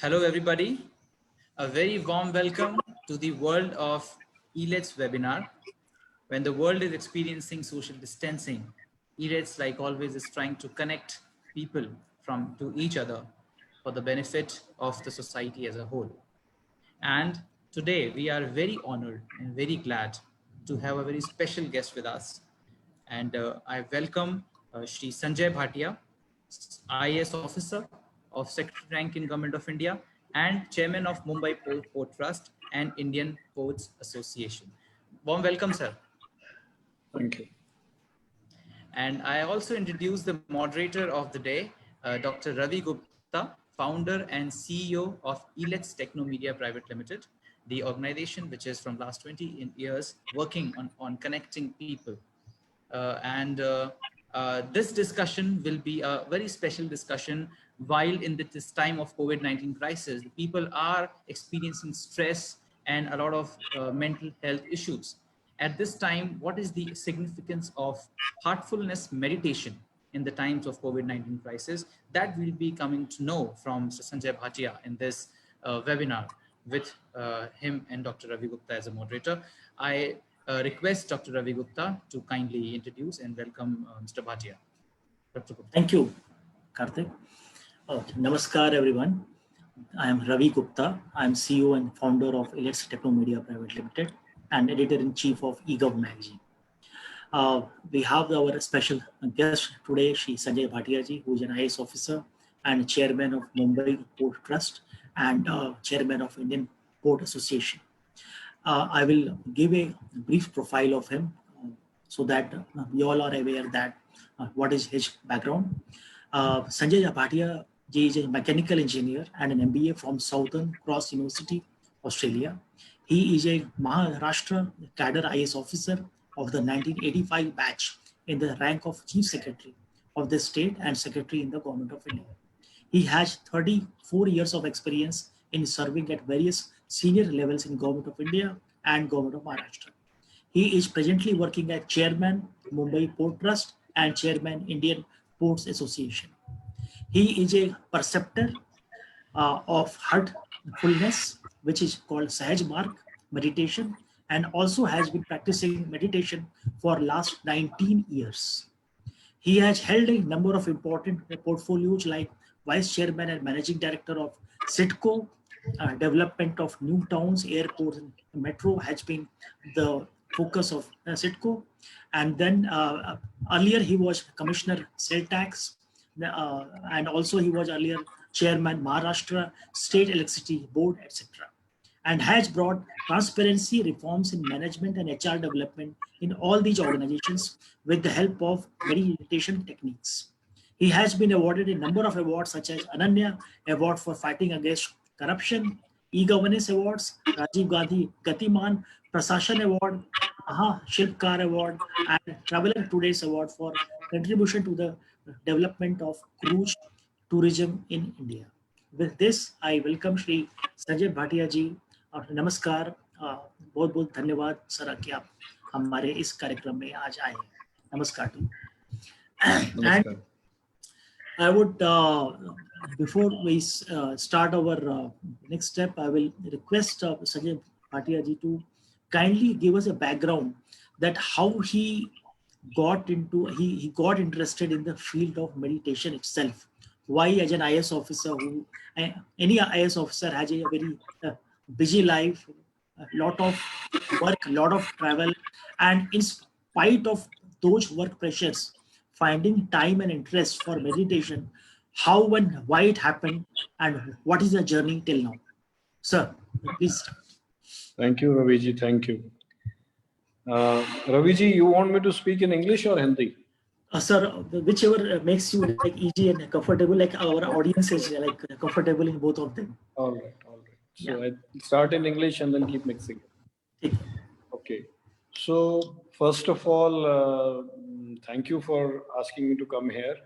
Hello, everybody. A very warm welcome to the world of ELETS webinar. When the world is experiencing social distancing, ELETS, like always, is trying to connect people to each other for the benefit of the society as a whole. And today we are very honored and very glad to have a very special guest with us. And I welcome Shri Sanjay Bhatia, IAS officer of Secretary Rank in Government of India and Chairman of Mumbai Port Trust and Indian Ports Association. Warm welcome, sir. Thank you. And I also introduce the moderator of the day, Dr. Ravi Gupta, founder and CEO of ELETS Technomedia Private Limited, the organization which is from last 20 years working on connecting people. This discussion will be a very special discussion while in this time of COVID-19 crisis, people are experiencing stress and a lot of mental health issues. At this time, what is the significance of heartfulness meditation in the times of COVID-19 crisis? That we'll be coming to know from Mr. Sanjay Bhatia in this webinar with him and Dr. Ravi Gupta as a moderator. I request Dr. Ravi Gupta to kindly introduce and welcome Mr. Bhatia. Dr. Gupta. Thank you, Karthik. Namaskar, everyone. I am Ravi Gupta. I am CEO and founder of ELETS Technomedia Private Limited and editor-in-chief of eGov magazine. We have our special guest today, Shri Sanjay Bhatia ji, who is an IAS officer and chairman of Mumbai Port Trust and chairman of Indian Port Association. I will give a brief profile of him so that we all are aware that what is his background. Sanjay Bhatia ji is a mechanical engineer and an MBA from Southern Cross University, Australia. He is a Maharashtra cadre IAS officer of the 1985 batch in the rank of Chief Secretary of the state and Secretary in the Government of India. He has 34 years of experience in serving at various senior levels in Government of India and Government of Maharashtra. He is presently working as Chairman Mumbai Port Trust and Chairman Indian Ports Association. He is a preceptor of heartfulness, which is called Sahaj Marg meditation, and also has been practicing meditation for last 19 years. He has held a number of important portfolios like Vice Chairman and Managing Director of CITCO. Development of new towns, airports, and metro has been the focus of CITCO. And then earlier he was Commissioner Sale Tax, and also he was earlier Chairman Maharashtra State Electricity Board, etc. And has brought transparency, reforms in management and HR development in all these organizations with the help of meditation techniques. He has been awarded a number of awards such as Ananya Award for Fighting Against Corruption, E-Governance Awards, Rajiv Gandhi Gatiman Prasashan Award, Maha Shilpkar Award, and Traveler Today's Award for contribution to the development of cruise tourism in India. With this, I welcome Shri Sanjay Bhatia ji. नमस्कार, बहुत बहुत धन्यवाद sir कि आप हमारे इस कार्यक्रम में आज आए हैं. नमस्कार to you. And I would, before we start our next step, I will request Sanjay Bhatia ji to kindly give us a background that how he got into, he got interested in the field of meditation itself. Why as an IAS officer, who any IAS officer has a very busy life, a lot of work, a lot of travel, and in spite of those work pressures, finding time and interest for meditation, how and why it happened, and what is the journey till now. Sir, please. Thank you, Raviji. Thank you. Raviji, you want me to speak in English or Hindi? Sir, whichever makes you like easy and comfortable, like our audience is like comfortable in both of them. All right. So yeah. I start in English and then keep mixing. Okay. So first of all, thank you for asking me to come here.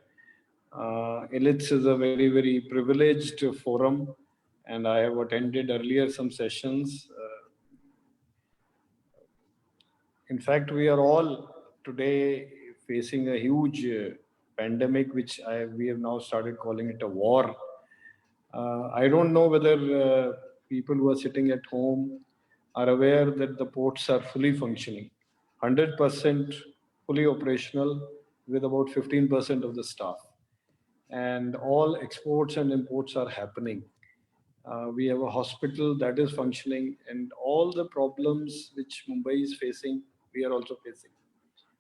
ELETS is a very, very privileged forum, and I have attended earlier some sessions. In fact, we are all today facing a huge pandemic, which we have now started calling it a war. I don't know whether people who are sitting at home are aware that the ports are fully functioning, 100% fully operational with about 15% of the staff. And all exports and imports are happening. We have a hospital that is functioning, and all the problems which Mumbai is facing, we are also facing.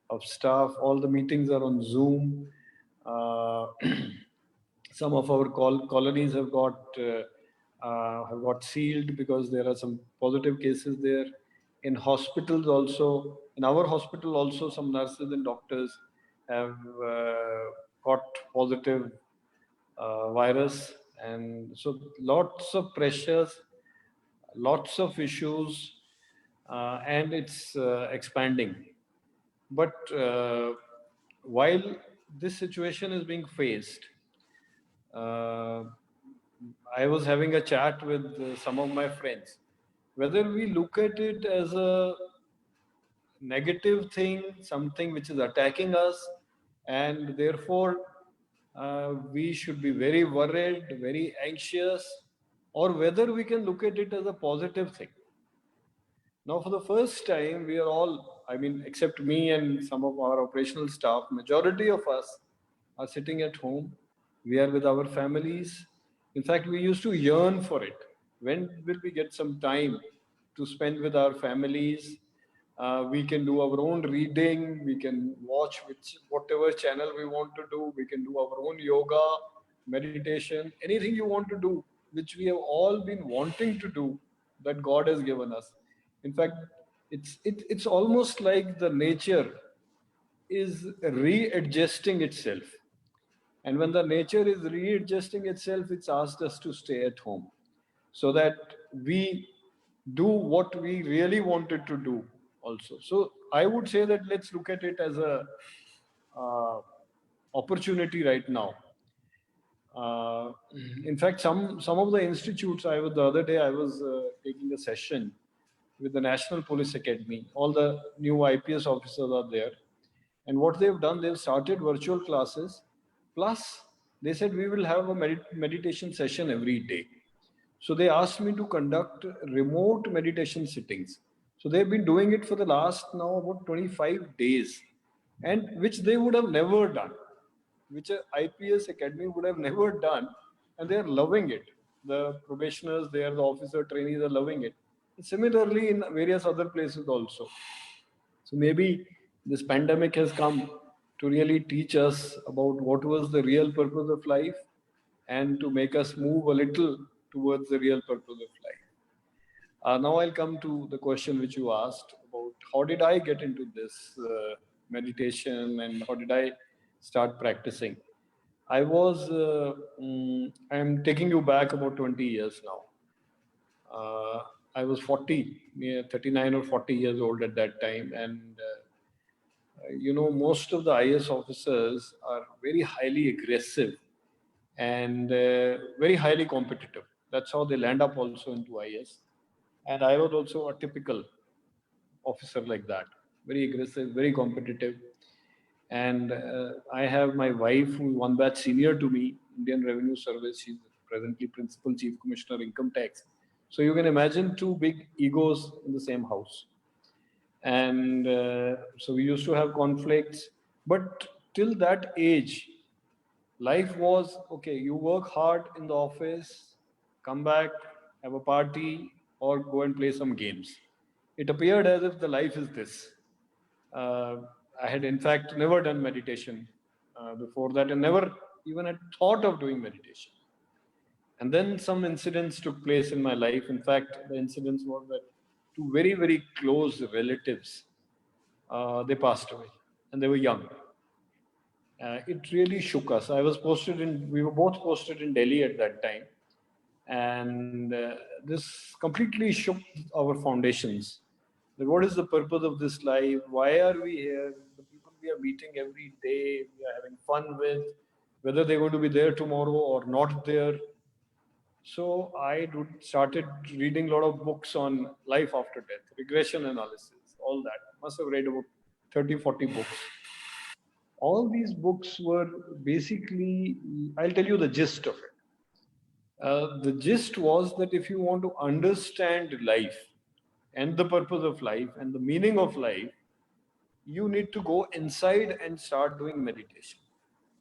Of staff, all the meetings are on Zoom. Some of our colonies have got sealed because there are some positive cases there. In hospitals also, in our hospital also, some nurses and doctors have got positive virus, and so lots of pressures, lots of issues, and it's expanding. But while this situation is being faced, uh, I was having a chat with some of my friends. Whether we look at it as a negative thing, something which is attacking us, and therefore we should be very worried, very anxious, or whether we can look at it as a positive thing. Now, for the first time, we are all, I mean, except me and some of our operational staff, majority of us are sitting at home. We are with our families. In fact, we used to yearn for it. When will we get some time to spend with our families? We can do our own reading. We can watch whatever channel we want to do. We can do our own yoga, meditation, anything you want to do, which we have all been wanting to do, that God has given us. In fact, it's almost like the nature is readjusting itself. And when the nature is readjusting itself, it's asked us to stay at home so that we do what we really wanted to do also. So I would say that let's look at it as a uh, opportunity right now. In fact, some of the institutes, the other day I was taking a session with the National Police Academy. All the new IPS officers are there. And what they've done, they've started virtual classes. Plus, they said we will have a meditation session every day. So they asked me to conduct remote meditation sittings. So they've been doing it for the last now about 25 days, and which they would have never done, which a IPS academy would have never done, and they are loving it. The probationers there, the officer trainees are loving it. Similarly, in various other places also. So maybe this pandemic has come to really teach us about what was the real purpose of life and to make us move a little towards the real purpose of life. Now I'll come to the question which you asked about how did I get into this meditation and how did I start practicing. I'm taking you back about 20 years now. I was 40, 39 or 40 years old at that time. And, most of the IS officers are very highly aggressive and very highly competitive. That's how they land up also into IS. And I was also a typical officer like that, very aggressive, very competitive. And I have my wife, who is one batch senior to me, Indian Revenue Service. She's presently Principal Chief Commissioner Income Tax. So you can imagine two big egos in the same house. And so we used to have conflicts. But till that age, life was okay, you work hard in the office, come back, have a party, or go and play some games. It appeared as if the life is this. I had, in fact, never done meditation before that and never even had thought of doing meditation. And then some incidents took place in my life. In fact, the incidents were that two very, very close relatives, they passed away and they were young. It really shook us. We were both posted in Delhi at that time. And this completely shook our foundations. That what is the purpose of this life? Why are we here? The people we are meeting every day, we are having fun with, whether they're going to be there tomorrow or not there. So I started reading a lot of books on life after death, regression analysis, all that. Must have read about 30, 40 books. All these books were basically, I'll tell you the gist of it. The gist was that if you want to understand life and the purpose of life and the meaning of life, you need to go inside and start doing meditation.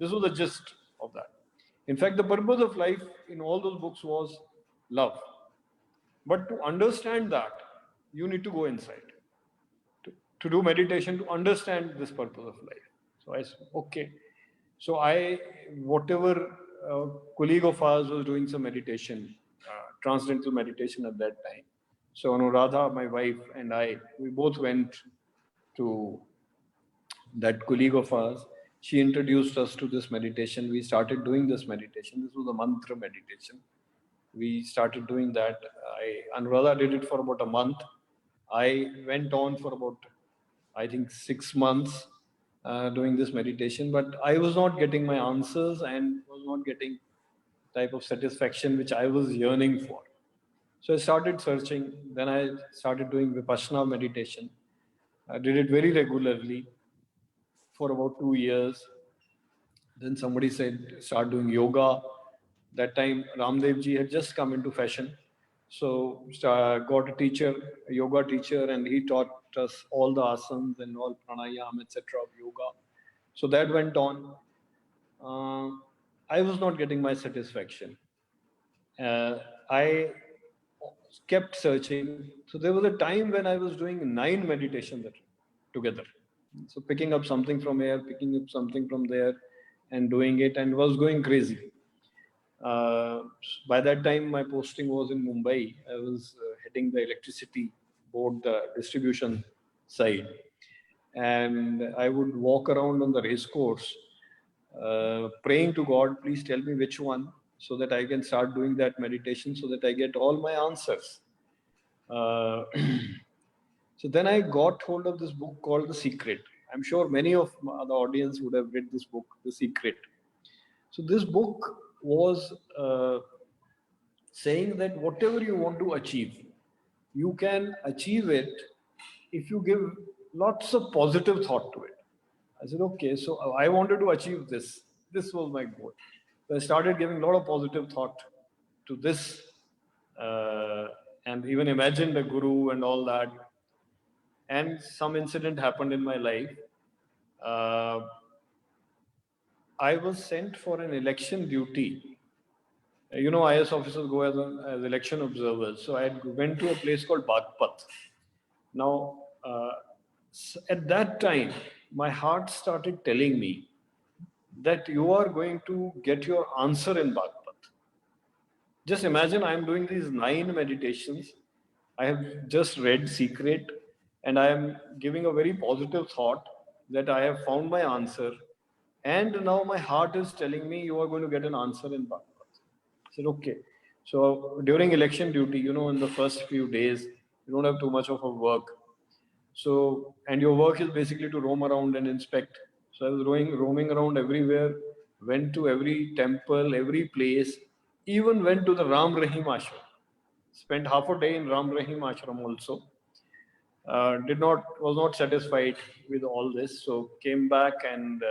This was the gist of that. In fact, the purpose of life in all those books was love. But to understand that, you need to go inside. To do meditation, to understand this purpose of life. So I said, okay. So whatever colleague of ours was doing some meditation, transcendental meditation at that time. So Anuradha, my wife, and I, we both went to that colleague of ours. She introduced us to this meditation. We started doing this meditation. This was a mantra meditation. We started doing that. Anuradha did it for about a month. I went on for about, I think, 6 months doing this meditation, but I was not getting my answers and was not getting type of satisfaction which I was yearning for. So I started searching. Then I started doing Vipassana meditation. I did it very regularly for about 2 years. Then somebody said, start doing yoga. That time, Ramdev ji had just come into fashion. So got a teacher, a yoga teacher, and he taught us all the asanas and all pranayam, etc. of yoga. So that went on. I was not getting my satisfaction. I kept searching. So there was a time when I was doing 9 meditations together. So picking up something from here, picking up something from there, and doing it, and was going crazy. By that time, my posting was in Mumbai. I was heading the electricity board, the distribution side. And I would walk around on the race course, praying to God, please tell me which one, so that I can start doing that meditation, so that I get all my answers. So then I got hold of this book called The Secret. I'm sure many of the audience would have read this book, The Secret. So this book was saying that whatever you want to achieve, you can achieve it if you give lots of positive thought to it. I said, okay, so I wanted to achieve this. This was my goal. So I started giving a lot of positive thought to this, and even imagined a guru and all that. And some incident happened in my life. I was sent for an election duty. You know, IS officers go as election observers. So I went to a place called Bagpat. Now, at that time, my heart started telling me that you are going to get your answer in Bagpat. Just imagine I'm doing these 9 meditations. I have just read Secret, and I am giving a very positive thought that I have found my answer. And now my heart is telling me you are going to get an answer in Bagpat. I said, okay. So during election duty, you know, in the first few days, you don't have too much of a work. So, and your work is basically to roam around and inspect. So I was roaming around everywhere, went to every temple, every place, even went to the Ram Rahim ashram. Spent half a day in Ram Rahim ashram also. Was not satisfied with all this, so came back and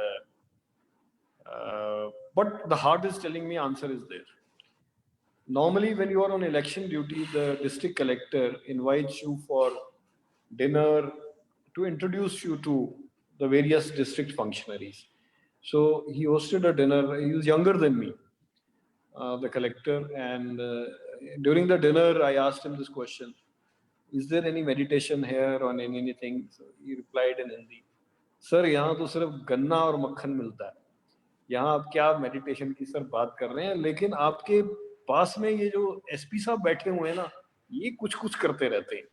but the heart is telling me answer is there. Normally, when you are on election duty, the district collector invites you for dinner to introduce you to the various district functionaries. So he hosted a dinner. He was younger than me, the collector, and during the dinner, I asked him this question: is there any meditation here or anything? So he replied in Hindi, "Sir, यहाँ तो सिर्फ गन्ना और मक्खन मिलता है. यहाँ आप क्या मेडिटेशन की सर बात कर रहे हैं? लेकिन आपके पास में ये जो एसपी साहब बैठे हुए हैं ना, ये कुछ करते रहते हैं.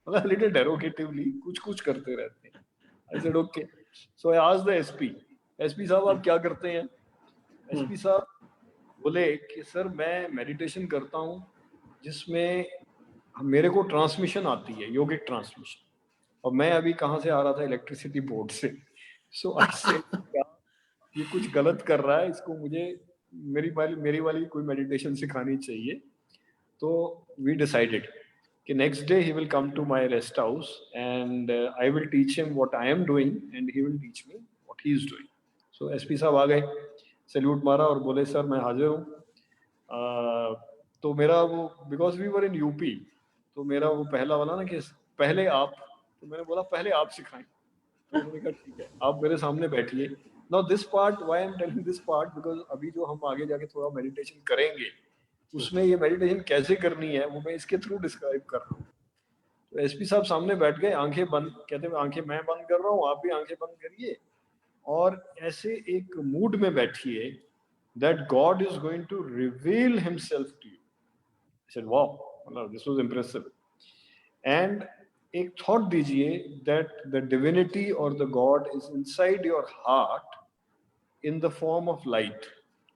मतलब little derogatively कुछ करते रहते हैं." I said okay. So I asked the SP साहब आप क्या करते हैं? SP साहब बोले कि सर मैं मेडिटेशन करता हूँ जिसमें मेरे को ट्रांसमिशन आती है, योगिक ट्रांसमिशन, और मैं अभी कहाँ से आ रहा था, इलेक्ट्रिसिटी बोर्ड से. सो ऐसे ये कुछ गलत कर रहा है, इसको मुझे मेरी वाली कोई मेडिटेशन सिखानी चाहिए. तो वी डिसाइडेड कि next day he will come to my rest house and I will teach him what I am doing and he will teach me what he is doing. So SP साहब आ गए, salute मारा और बोले sir मैं हाजिर हूँ. तो मेरा वो because we were in UP, तो मेरा वो पहला वाला ना कि पहले आप, तो मैंने बोला पहले आप सिखाएं। तो उन्होंने कहा ठीक है, आप मेरे सामने बैठिए। Now this part, why I am telling this part, because अभी जो हम आगे जाके थोड़ा मेडिटेशन करेंगे उसमें ये मेडिटेशन कैसे करनी है वो मैं इसके थ्रू डिस्क्राइब कर रहा हूँ। तो एसपी साहब सामने बैठ गए, आंखें बंद, कहते हैं आंखें मैं बंद कर रहा हूँ, आप भी आंखें बंद करिए और ऐसे एक मूड में बैठिए that God is going to reveal himself to you. I said, wow, this was impressive. And एक thought दीजिए that the divinity or the God is inside your heart in the form of light.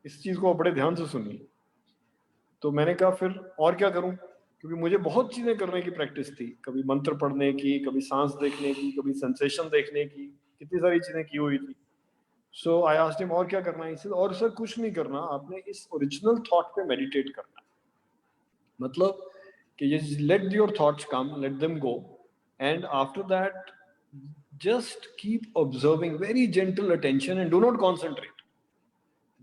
इस चीज को बड़े ध्यान से सुनिए। तो मैंने कहा फिर और क्या करूं, क्योंकि मुझे बहुत चीजें करने की प्रैक्टिस थी, कभी मंत्र पढ़ने की, कभी सांस देखने की, कभी सेंसेशन देखने की, कितनी सारी चीजें की हुई थी। So I asked him और क्या करना है, इससे और सर कुछ नहीं करना, आपने इस ओरिजिनल थॉट पे मेडिटेट करना है। मतलब कि ये let your thoughts come, let them go, and after that just keep observing very gentle attention and do not concentrate,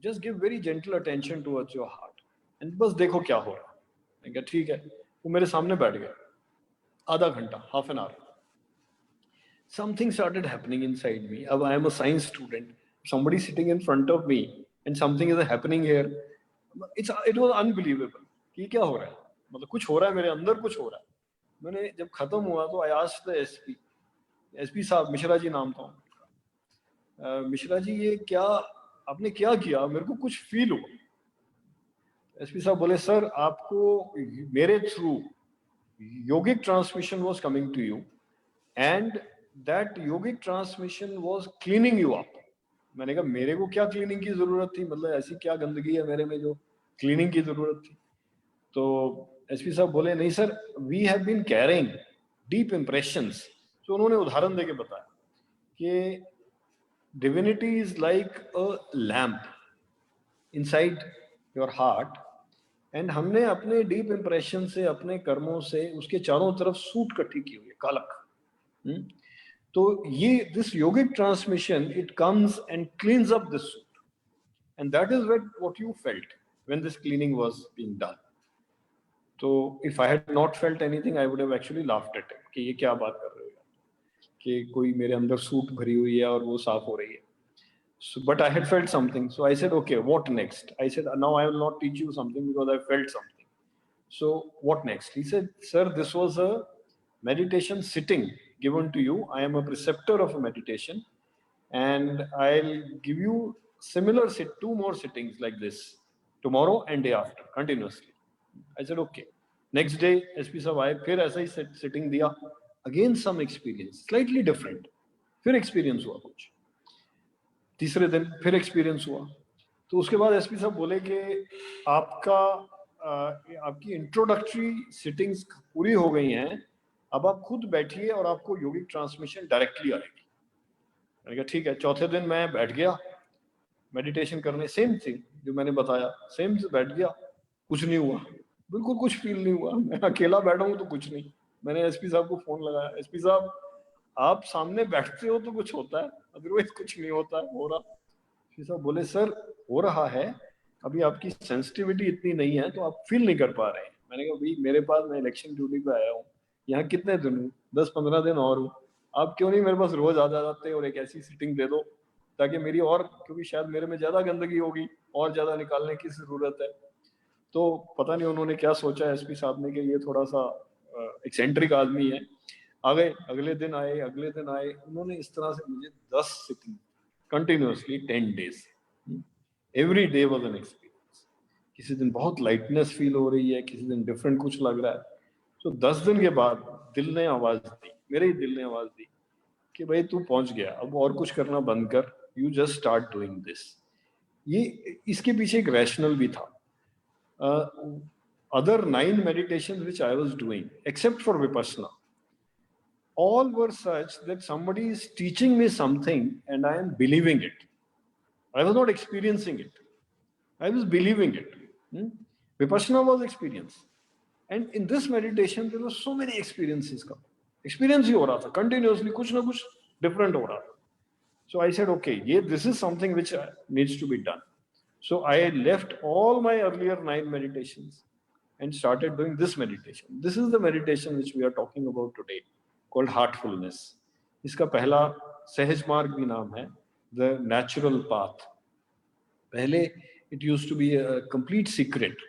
just give very gentle attention towards your heart and बस देखो क्या हो रहा है। मैंने कहा ठीक है। वो मेरे सामने बैठ गया, आधा घंटा, half an hour. Something started happening inside me. अब I am a science student. Somebody sitting in front of me and something is happening here. It was unbelievable. कि क्या हो रहा है, मतलब कुछ हो रहा है मेरे अंदर, कुछ हो रहा है। मैंने जब खत्म हुआ तो I asked the SP साहब, मिश्रा जी नाम था उनका, मिश्रा जी ये क्या आपने क्या किया, मेरे को कुछ फील हुआ। SP साहब बोले सर आपको मेरे through yogic transmission was coming to you and that yogic transmission was cleaning you up. मैंने कहा मेरे को क्या क्लीनिंग की जरूरत थी, मतलब ऐसी क्या गंदगी है मेरे में जो क्लीनिंग की जरूरत थी। तो एसपी साहब बोले नहीं sir, we have been carrying deep impressions. तो उन्होंने उदाहरण देके बताया कि divinity is like a lamp inside your heart, and हमने अपने डीप इंप्रेशन से, अपने कर्मों से उसके चारों तरफ सूट इकट्ठी की हुई है, कालक। तो ये this yogic transmission it comes and cleans up this suit, and that is what you felt when this cleaning was being done. तो if I had not felt anything I would have actually laughed at him कि ये क्या बात कर रहे हो कि कोई मेरे अंदर सूट भरी हुई है और वो साफ हो रही है। So, but I had felt something. So I said, okay, what next? I said, now I will not teach you something because I felt something. So what next? He said, sir, this was a meditation sitting given to you. I am a preceptor of a meditation and I'll give you similar two more sittings like this tomorrow and day after continuously. I said, okay. Next day, SP sahab aaye, फिर ऐसा ही sitting दिया. Again some experience, slightly different. फिर experience हुआ कुछ. तीसरे दिन फिर experience हुआ। तो उसके बाद एसपी साहब बोले कि आपकी इंट्रोडक्टरी सिटिंग्स पूरी हो गई हैं, अब आप खुद बैठिए और आपको योगिक ट्रांसमिशन डायरेक्टली आएगी। मैंने कहा ठीक है। चौथे दिन मैं बैठ गया मेडिटेशन करने, सेम थिंग जो मैंने बताया, सेम से बैठ गया, कुछ नहीं हुआ, बिल्कुल कुछ फील नहीं हुआ। मैं अकेला बैठा हूँ तो कुछ नहीं। मैंने एसपी साहब को फोन लगाया, एसपी साहब आप सामने बैठते हो तो कुछ होता है, अदरवाइज कुछ नहीं होता है, हो रहा। साहब बोले सर हो रहा है, अभी आपकी सेंसिटिविटी इतनी नहीं है तो आप फील नहीं कर पा रहे हैं। मैंने कहा भाई मेरे पास, मैं इलेक्शन ड्यूटी पे आया हूँ, यहाँ कितने दिन हूँ, 10-15 दिन और हूँ, आप क्यों नहीं मेरे पास रोज आ जाते और एक ऐसी सिटिंग दे दो ताकि मेरी और, क्योंकि शायद मेरे में ज्यादा गंदगी होगी और ज्यादा निकालने की जरूरत है। तो पता नहीं उन्होंने क्या सोचा एसपी साहब ने कि ये थोड़ा सा एक्सेंट्रिक आदमी है। आ गए, अगले दिन आए, अगले दिन आए, उन्होंने इस तरह से मुझे 10 sitting continuously 10 days, every day was an experience. किसी दिन बहुत लाइटनेस फील हो रही है, किसी दिन डिफरेंट कुछ लग रहा है। तो 10 दिन के बाद दिल ने आवाज दी, मेरे ही दिल ने आवाज दी कि भाई तू पहुंच गया, अब और कुछ करना बंद कर, you just start doing this. ये इसके पीछे एक रैशनल भी था। other 9 meditations which I was doing, except for Vipassana, all were such that somebody is teaching me something and I am believing it. I was not experiencing it. I was believing it. Vipassana was experience. And in this meditation, there were so many experiences. Experience ही हो रहा था, continuously कुछ ना कुछ different हो रहा था. So I said, okay, this is something which needs to be done. So I left all my earlier 9 meditations and started doing this meditation. This is the meditation which we are talking about today, called heartfulness. इसका पहला सहज मार्ग भी नाम है the natural path. पहले it used to be a complete secret,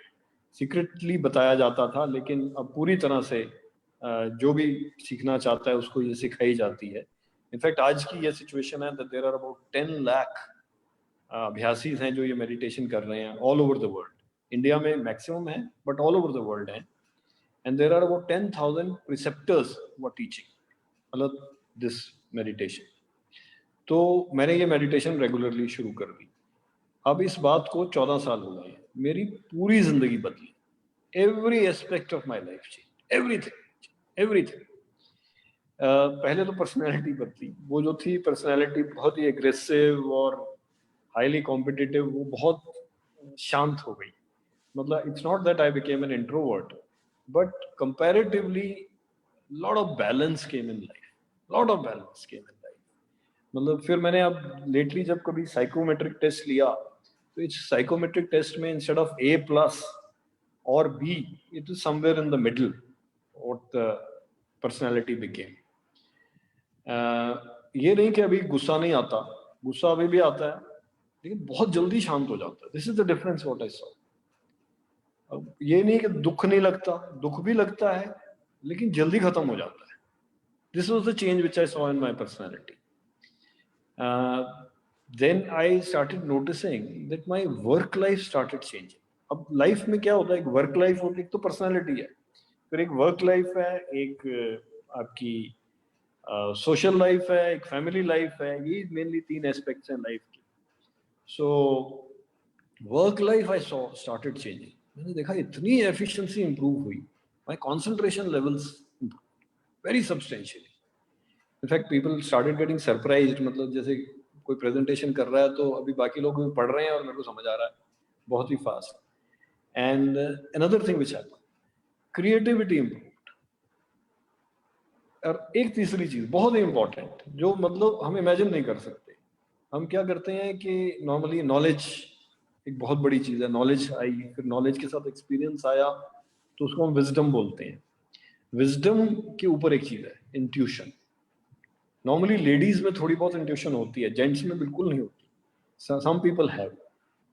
secretly बताया जाता था, लेकिन अब पूरी तरह से जो भी सीखना चाहता है उसको ये सिखाई जाती है. इनफैक्ट आज की ये सिचुएशन है that there are about 10 lakh अभ्यासी हैं जो ये मेडिटेशन कर रहे हैं all over the world. India में मैक्सिमम है but all over the world है. And there are about 10,000 preceptors who are teaching मतलब दिस मेडिटेशन. तो मैंने ये मेडिटेशन रेगुलरली शुरू कर दी. अब इस बात को 14 साल हो गए. मेरी पूरी जिंदगी बदली. Every aspect of my life change. Everything. पहले तो पर्सनैलिटी बदली. वो जो थी पर्सनैलिटी बहुत ही एग्रेसिव और हाईली कॉम्पिटिटिव, वो बहुत शांत हो गई. मतलब it's not that I became an introvert, but comparatively lot of balance came in life. मतलब फिर मैंने अब लेटली जब कभी साइकोमेट्रिक टेस्ट लिया तो इस साइकोमेट्रिक टेस्ट में इंस्टेड ऑफ A+ और B, it is somewhere in the middle what the personality became. ये नहीं कि अभी गुस्सा नहीं आता, गुस्सा अभी भी आता है लेकिन बहुत जल्दी शांत हो जाता है. This is the difference what I saw. अब ये नहीं कि दुख नहीं लगता, दुख भी लगता है लेकिन जल्दी खत्म हो जाता है. This was the change which I saw in my personality. Then I started noticing that my work life started changing. अब लाइफ में क्या होता है, एक वर्क लाइफ होती है, एक तो पर्सनैलिटी है, फिर एक वर्क लाइफ है, एक आपकी सोशल लाइफ है, एक फैमिली लाइफ है. ये मेनली 3 एस्पेक्ट्स हैं लाइफ की. So work life I saw started changing. मैंने देखा इतनी एफिशिएंसी इंप्रूव हुई, my concentration levels very substantially. In fact people started getting surprised. मतलब जैसे कोई प्रेजेंटेशन कर रहा है तो अभी बाकी लोग भी पढ़ रहे हैं और मेरे को समझ आ रहा है बहुत ही fast. And another thing which happened, creativity improved. और एक तीसरी चीज बहुत ही इंपॉर्टेंट जो मतलब हम इमेजिन नहीं कर सकते. हम क्या करते हैं कि नॉर्मली नॉलेज एक बहुत बड़ी चीज है. नॉलेज आई, फिर नॉलेज के साथ एक्सपीरियंस आया तो उसको हम विजडम बोलते हैं. विजडम के ऊपर एक चीज है इंट्यूशन. नॉर्मली लेडीज में थोड़ी बहुत इंट्यूशन होती है, जेंट्स में बिल्कुल नहीं होती. Some people have.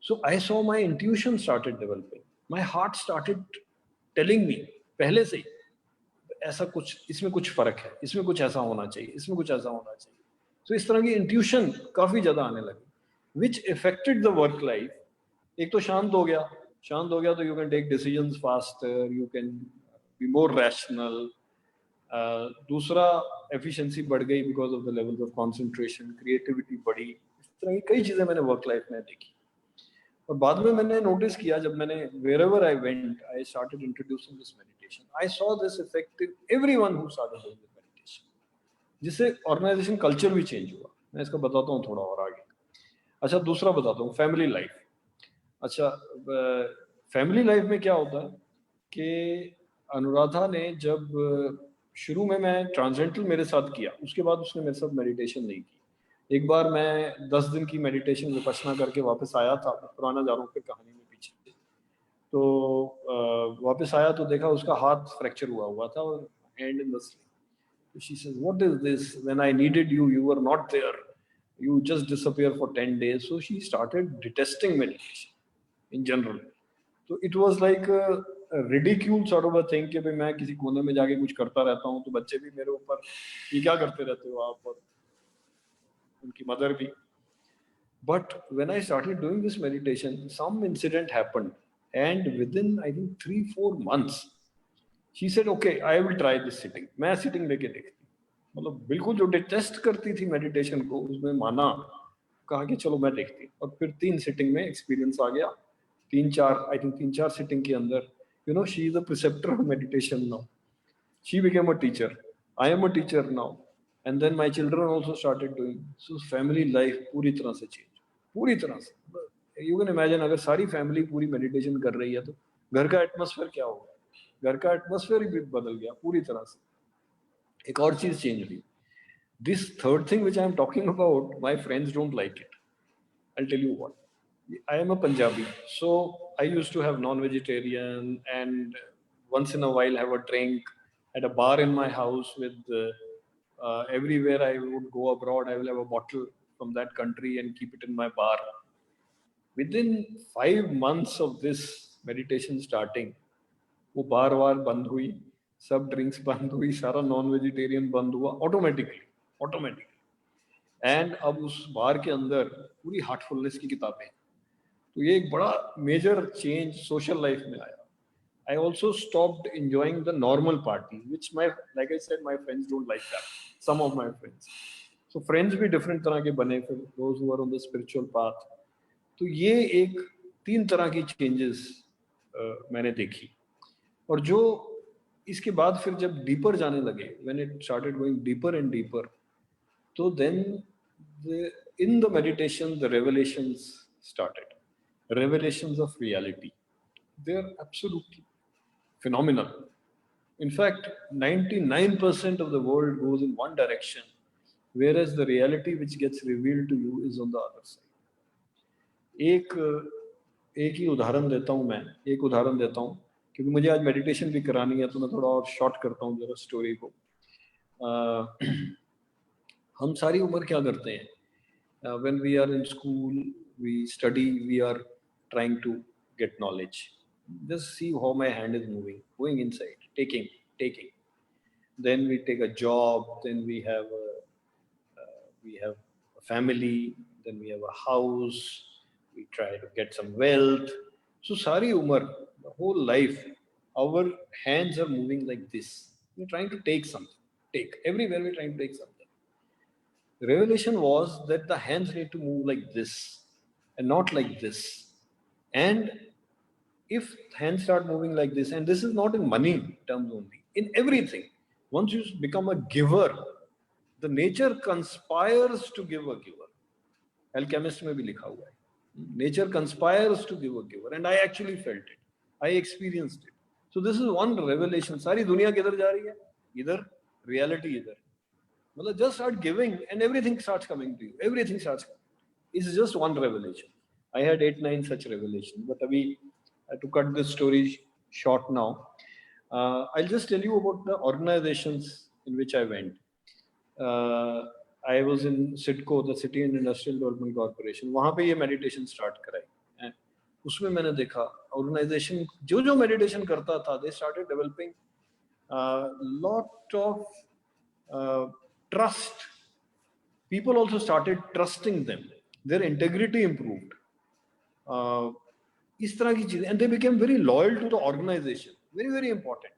So I saw my intuition started developing. My heart started telling me पहले से ही ऐसा कुछ, इसमें कुछ फर्क है, इसमें कुछ ऐसा होना चाहिए, इसमें कुछ ऐसा होना चाहिए. तो इस तरह की इंट्यूशन काफी ज्यादा आने लगी, which affected the work life. एक तो शांत हो गया तो you can take decisions faster, you can be more rational. दूसरा एफिशिएंसी बढ़ गई because of the levels of concentration, creativity बढ़ी. इस तरह की कई चीजें मैंने वर्क लाइफ में देखी. और बाद में मैंने नोटिस किया जब मैंने wherever I went, I started introducing this meditation. I saw this effect in everyone who started doing the meditation. जिससे ऑर्गेनाइजेशन कल्चर भी चेंज हुआ. मैं इसका बताता हूँ थोड़ा और आगे. अच्छा, दूसरा बताता हूँ, फैमिली लाइफ. अच्छा, फैमिली लाइफ में क्या होता है कि अनुराधा ने जब शुरू में मैं ट्रांसेंडेंटल मेरे साथ किया, उसके बाद उसने मेरे साथ मेडिटेशन नहीं की. एक बार मैं 10 दिन की मेडिटेशन विपश्यना करके वापस आया था. पुराना जा रहा हूँ फिर कहानी में पीछे. तो वापस आया तो देखा उसका हाथ फ्रैक्चर हुआ था और hand in the slip. She says what is this, when I needed you you were not there, you just disappear for 10 days. So she started detesting meditation in general. तो it was like ridicule sort of a thing कि भाई मैं किसी कोने में जाके कुछ करता रहता हूँ तो बच्चे भी मेरे ऊपर ये क्या करते रहते हो आप, और उनकी मदर भी. But when I started doing this meditation, some incident happened, and within I think 3-4 months, she said, "Okay, I will try this sitting." मैं sitting लेके देखती. मतलब बिल्कुल जो डिटेस्ट करती थी मेडिटेशन को, उसमें माना, कहा कि चलो मैं देखती. और फिर 3 सिटिंग में एक्सपीरियंस आ गया. 3-4 सिटिंग के अंदर, you know, she is a preceptor of meditation now. She became a teacher. I am a teacher now. And then my children also started doing. So family life पूरी तरह से change. पूरी तरह से. You can imagine अगर सारी family पूरी meditation कर रही है तो घर का एटमॉस्फेयर क्या होगा. घर का एटमॉस्फेयर ही बदल गया पूरी तरह से. एक और चीज चेंज हुई. This third thing which I am talking about, my friends don't like it. I'll tell you what. I am a Punjabi, so I used to have non-vegetarian and once in a while have a drink at a bar in my house with everywhere I would go abroad, I will have a bottle from that country and keep it in my bar. Within 5 months of this meditation starting, वो बार बार बंद हुई, सब drinks बंद हुई, सारा non vegetarian बंद हुआ automatically and अब उस बार के अंदर पूरी हार्टफुलनेस की किताबें. तो ये एक बड़ा मेजर चेंज सोशल लाइफ में आया. I also stopped enjoying the normal party, which like I said, my friends don't like that. Some of my friends. So friends भी different तरह के बने फिर, those who are on the spiritual path. तो ये एक 3 तरह की changes मैंने देखी. और जो इसके बाद फिर जब डीपर जाने लगे, when it started going deeper and deeper, तो then in the meditation the revelations started. Revelations of reality. They are absolutely phenomenal. In fact, 99% of the world goes in one direction, whereas the reality which gets revealed to you is on the other side. एक ही उदाहरण देता हूँ क्योंकि मुझे आज meditation भी करानी है, तो मैं थोड़ा और शॉर्ट करता हूँ जरा स्टोरी को. हम सारी उम्र क्या करते हैं? When we are in school, we study, we are trying to get knowledge. Just see how my hand is moving, going inside, taking. Then we take a job, then we have a family, then we have a house, we try to get some wealth. So sari umar, the whole life, our hands are moving like this. We're trying to take something. Everywhere we're trying to take something. The revelation was that the hands need to move like this and not like this. And if hands start moving like this, and this is not in money terms only, in everything, once you become a giver, the nature conspires to give a giver. Alchemist mein bhi likha hua hai. Nature conspires to give a giver, and I actually felt it. I experienced it. So this is one revelation. Sari duniya kidhar ja rahi hai? Idhar, reality idhar. Matlab just start giving and everything starts coming to you. Everything starts coming. It's just one revelation. I had 8-9 such revelations, but to cut this story short now, I'll just tell you about the organizations in which I went. I was in CIDCO, the City and Industrial Development Corporation. वहाँ पे ये meditation start कराई. उसमें मैंने देखा organization जो meditation करता था, they started developing lot of trust. People also started trusting them. Their integrity improved. इस तरह की चीजें, and they became very loyal to the organization. Very, very important.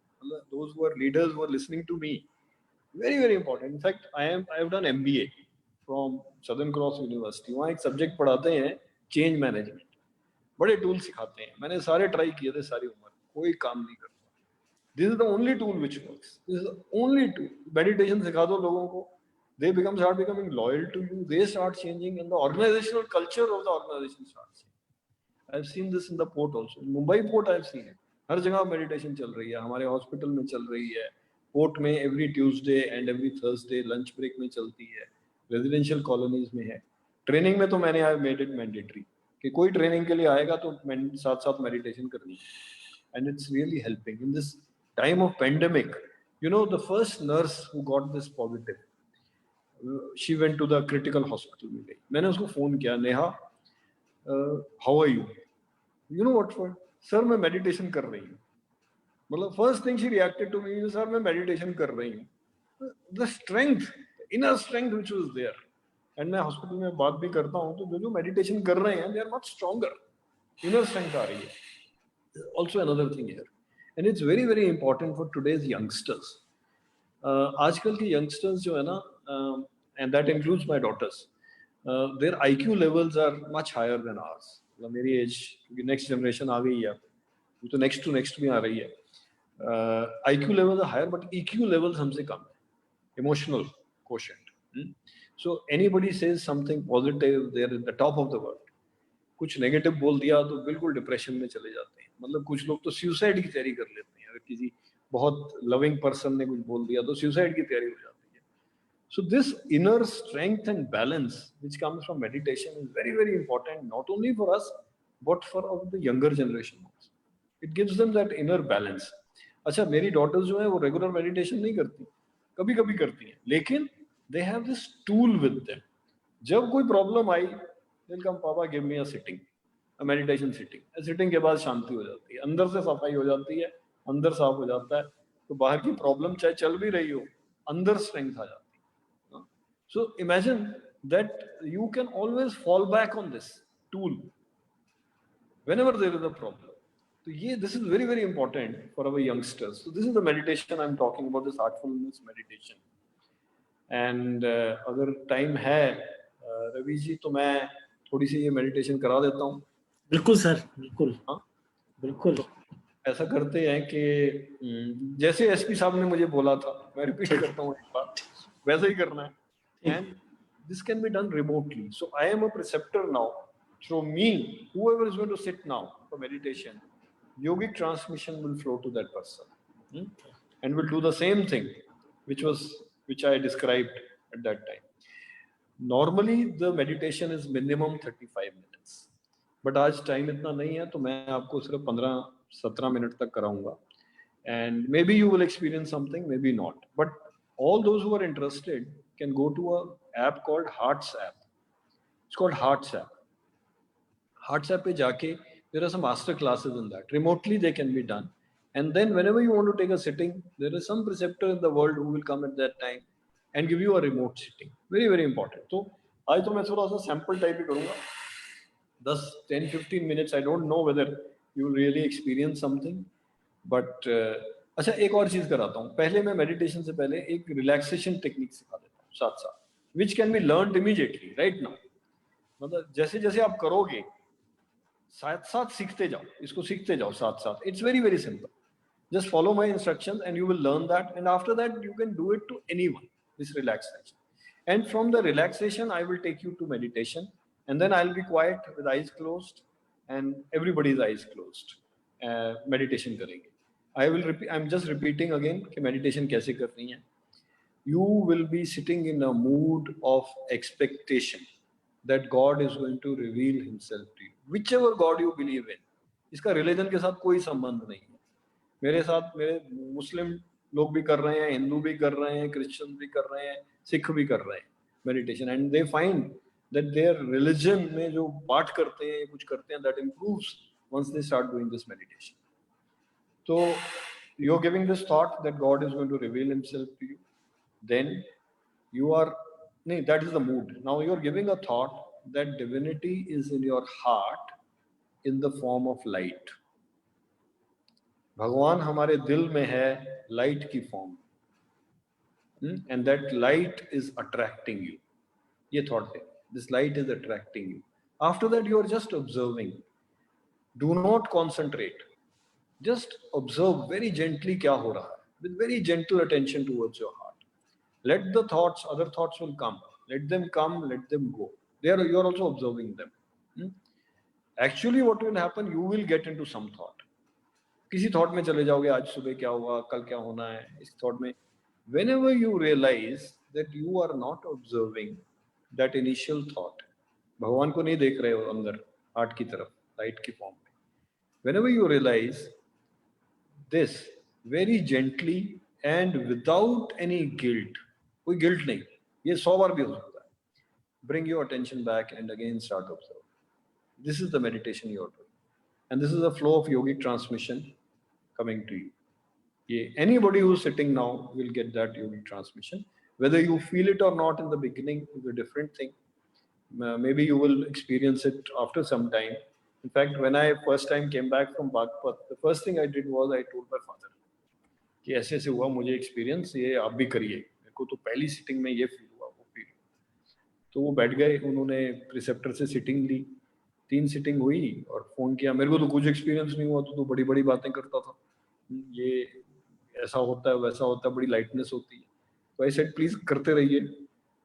Those who are leaders who are listening to me, very, very important. In fact, I have done MBA from Southern Cross University. वहाँ एक subject पढ़ाते हैं change management. बड़े tools सिखाते हैं. मैंने सारे try किए थे सारी उम्र, कोई काम नहीं करता. This is the only tool which works. This is the only tool. Meditation सिखा दो लोगों को, they start becoming loyal to you. They start changing, and the organizational culture of the organization starts changing. I've seen this in the port also. In Mumbai port, I've seen it. हर जगह meditation चल रही है. हमारे hospital में चल रही है. Port में every Tuesday and every Thursday lunch break में चलती है. Residential colonies में है. Training में तो मैंने I made it mandatory कि कोई training के लिए आएगा तो साथ meditation करनी है. And it's really helping in this time of pandemic. You know, the first nurse who got this positive, she went to the critical hospital में गई. मैंने उसको phone किया, Neha, how are you? You know what for? Sir, मैं meditation कर रही हूँ. मतलब first thing she reacted to me is, sir, मैं meditation कर रही हूँ. The strength, inner strength which was there. And मैं hospital में बात भी करता हूँ तो जो meditation कर रहे हैं, they are much stronger. Inner strength आ रही है. Also another thing here, and it's very, very important for today's youngsters. आजकल के youngsters जो है ना, and that includes my daughters, their IQ levels are much higher than ours. मतलब मेरी age, क्योंकि next generation आ गई है, तो next to next भी आ रही है. IQ levels are higher, but EQ levels हमसे कम है. Emotional quotient. So anybody says something positive, they're at the top of the world. कुछ नेगेटिव बोल दिया तो बिल्कुल डिप्रेशन में चले जाते हैं. मतलब कुछ लोग तो सुसाइड की तैयारी कर लेते हैं. अगर किसी बहुत लविंग पर्सन ने कुछ बोल दिया तो सुसाइड की तैयारी हो जाती है. So this inner strength and balance which comes from meditation is very, very important, not only for us, but for the younger generation also. It gives them that inner balance. अच्छा, मेरी daughters जो है वो regular meditation नहीं करती, कभी कभी करती हैं, लेकिन they have this tool with them. जब कोई problem I, they'll come, Papa, give me a sitting, a meditation sitting. Sitting के बाद शांति हो जाती है, अंदर से सफाई हो जाती है, अंदर साफ हो जाता है, तो बाहर की problem चाहे चल भी रही हो, अंदर strength आ जाती है. So imagine that you can always fall back on this tool whenever there is a problem. So this is very, very important for our youngsters. So this is the meditation I'm talking about, this heartfulness meditation. And अगर time है रवि जी, तो मैं थोड़ी सी ये meditation करा देता हूँ. बिल्कुल सर, बिल्कुल. हाँ, बिल्कुल. तो ऐसा करते हैं कि जैसे एसपी साहब ने मुझे बोला था, मैं रिपीट करता हूँ एक बार, वैसा ही करना है. And this can be done remotely. So I am a preceptor now. Through me, whoever is going to sit now for meditation, yogic transmission will flow to that person, and will do the same thing, which I described at that time. Normally, the meditation is minimum 35 minutes. But आज time इतना नहीं है, तो मैं आपको सिर्फ 15-17 minute तक कराऊंगा. And maybe you will experience something, maybe not. But all those who are interested can go to an app called Hearts app. It's called Hearts app. Hearts app pe jaake, there are some master classes in that. Remotely they can be done. And then whenever you want to take a sitting, there is some preceptor in the world who will come at that time and give you a remote sitting. Very, very important. So, आज तो मैं थोड़ा सा sample type ही करूँगा. 10-15 minutes. I don't know whether you will really experience something. But अच्छा, एक और चीज कराता हूँ. पहले मैं मेडिटेशन से पहले एक रिलैक्सेशन टेक्निक सिखा देता हूँ साथ साथ, which can be learned immediately right now. मतलब जैसे जैसे आप करोगे, साथ साथ सीखते जाओ, इसको सीखते जाओ साथ साथ. It's very, very simple. Just follow my instructions and you will learn that. And after that, you can do it to anyone, this relaxation. And from the relaxation, I will take you to meditation. And then I'll be quiet with eyes closed and everybody's eyes closed. Meditation करेंगे. I'm just repeating again कि meditation कैसे करनी है. You will be sitting in a mood of expectation that God is going to reveal himself to you. Whichever God you believe in. इसका religion के साथ कोई संबंध नहीं है. मेरे साथ मेरे मुस्लिम लोग भी कर रहे हैं, हिंदू भी कर रहे हैं, क्रिश्चियन भी कर रहे हैं, सिख भी कर रहे हैं meditation, and they find that their religion में जो पाठ करते हैं, कुछ करते हैं, that improves once they start doing this meditation. So you're giving this thought that God is going to reveal himself to you. Then you are, that is the mood. Now you're giving a thought that divinity is in your heart in the form of light. भगवान हमारे दिल में है light की form. And that light is attracting you. ये thought है. This light is attracting you. After that, you are just observing. Do not concentrate. Just observe very gently क्या हो रहा है, with very gentle attention towards your heart. Let the thoughts, other thoughts will come. Let them come, let them go. There you are also observing them. Actually, what will happen? You will get into some thought. किसी thought में चले जाओगे, आज सुबह क्या हुआ, कल क्या होना है, इस thought में. Whenever you realize that you are not observing that initial thought, भगवान को नहीं देख रहे हो अंदर, heart की तरफ, light की form में. Whenever you realize this, very gently and without any guilt, कोई guilt नहीं, ये 100 बार भी हो सकता है, bring your attention back and again start observing. This is the meditation you are doing, and this is a flow of yogic transmission coming to you. Anybody who is sitting now will get that yogic transmission. Whether you feel it or not in the beginning is a different thing. Maybe you will experience it after some time. In fact, when I first time came back from Bagpat, the first thing I did was I told my father कि ऐसे ऐसे हुआ मुझे experience, ये आप भी करिए. मेरे को तो पहली sitting में ये feel हुआ, वो feel. तो वो बैठ गए, उन्होंने preceptor से sitting ली, 3 sitting हुई और phone किया. मेरे को तो कुछ experience नहीं हुआ, तो बड़ी बड़ी बातें करता था. ये ऐसा होता है, वैसा होता है, बड़ी lightness होती है. तो I said please करते रहिए.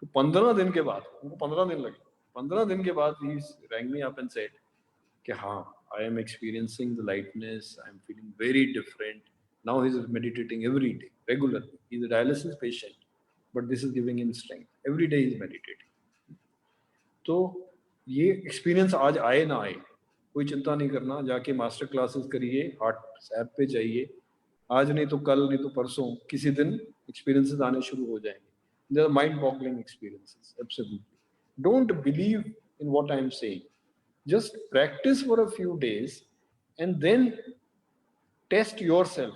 तो 15 दिन के बाद, उनको 15 दिन लगे. 15 दिन के बाद he rang me up and said कि हाँ, I am experiencing the lightness, I am feeling very different. Now he is meditating every day, regularly. He is a dialysis patient. but this is giving him strength. Every day he is meditating. तो ये experience आज आए ना आए, कोई चिंता नहीं करना, जाके मास्टर क्लासेस करिए, हार्ट ऐप पे जाइए, आज नहीं तो कल, नहीं तो परसों, किसी दिन एक्सपीरियंसेस आने शुरू हो जाएंगे. They are mind-boggling experiences, absolutely. Don't believe in what I am saying. Just practice for a few days and then test yourself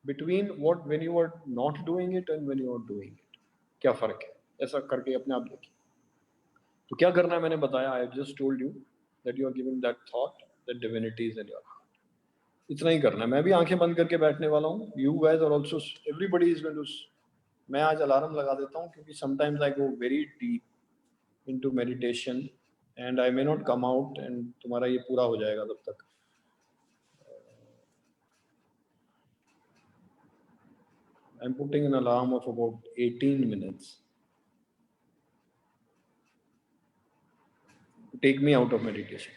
between what when you are not doing it and when you are doing it. क्या फर्क है? ऐसा करके अपने आप देखिए. तो क्या करना है मैंने बताया. I have just told you that you are giving that thought that divinity is in your heart. इतना ही करना है. मैं भी आंखें बंद करके बैठने वाला हूँ. You guys are also, everybody is going to. मैं आज अलार्म लगा देता हूँ क्योंकि sometimes I go very deep into meditation and I may not come out and तुम्हारा ये पूरा हो जाएगा तब तक. I'm putting an alarm of about 18 minutes to take me out of meditation.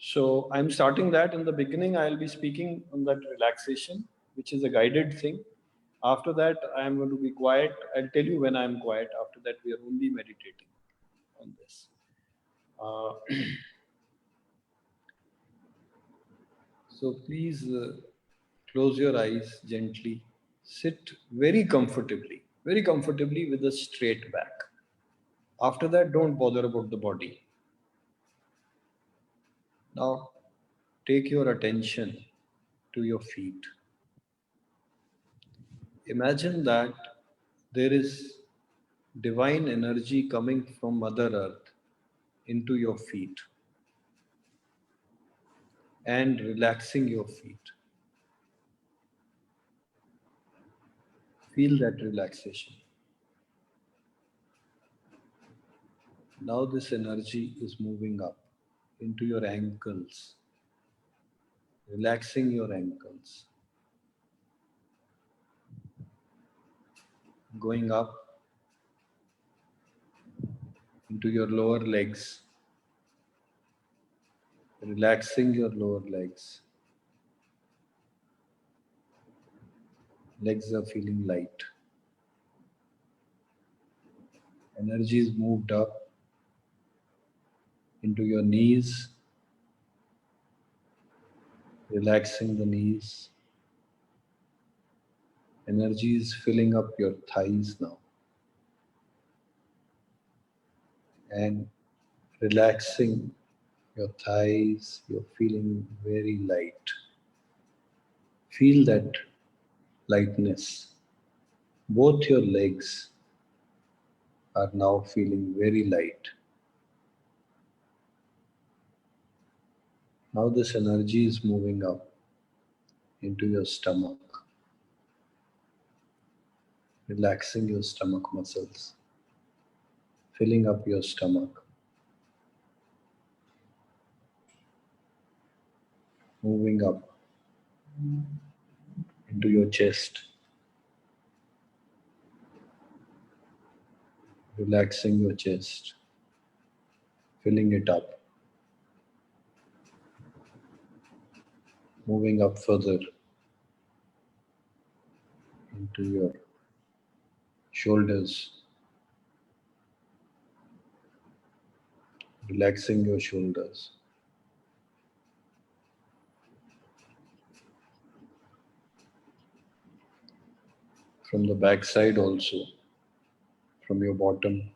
So I'm starting that. In the beginning, I'll be speaking on that relaxation, which is a guided thing. After that, I'm going to be quiet. I'll tell you when I'm quiet. After that, we are only meditating on this. So please close your eyes gently. Sit very comfortably with a straight back. After that, don't bother about the body. Now, take your attention to your feet. Imagine that there is divine energy coming from Mother Earth into your feet and relaxing your feet. Feel that relaxation. Now this energy is moving up into your ankles, relaxing your ankles, going up into your lower legs, relaxing your lower legs. Legs are feeling light. Energy is moved up into your knees, relaxing the knees. Energy is filling up your thighs now and relaxing your thighs. You're feeling very light. Feel that lightness. Both your legs are now feeling very light. Now this energy is moving up into your stomach, relaxing your stomach muscles, filling up your stomach, moving up into your chest, relaxing your chest, filling it up, moving up further into your shoulders, relaxing your shoulders. From the back side also, from your bottom,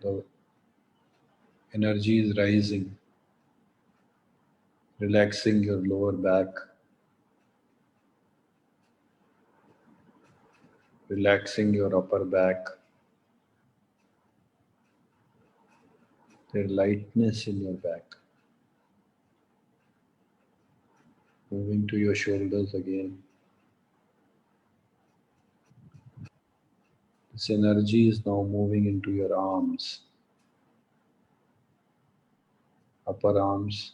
the energy is rising, relaxing your lower back, relaxing your upper back. There's lightness in your back. Moving to your shoulders again. This energy is now moving into your arms, upper arms,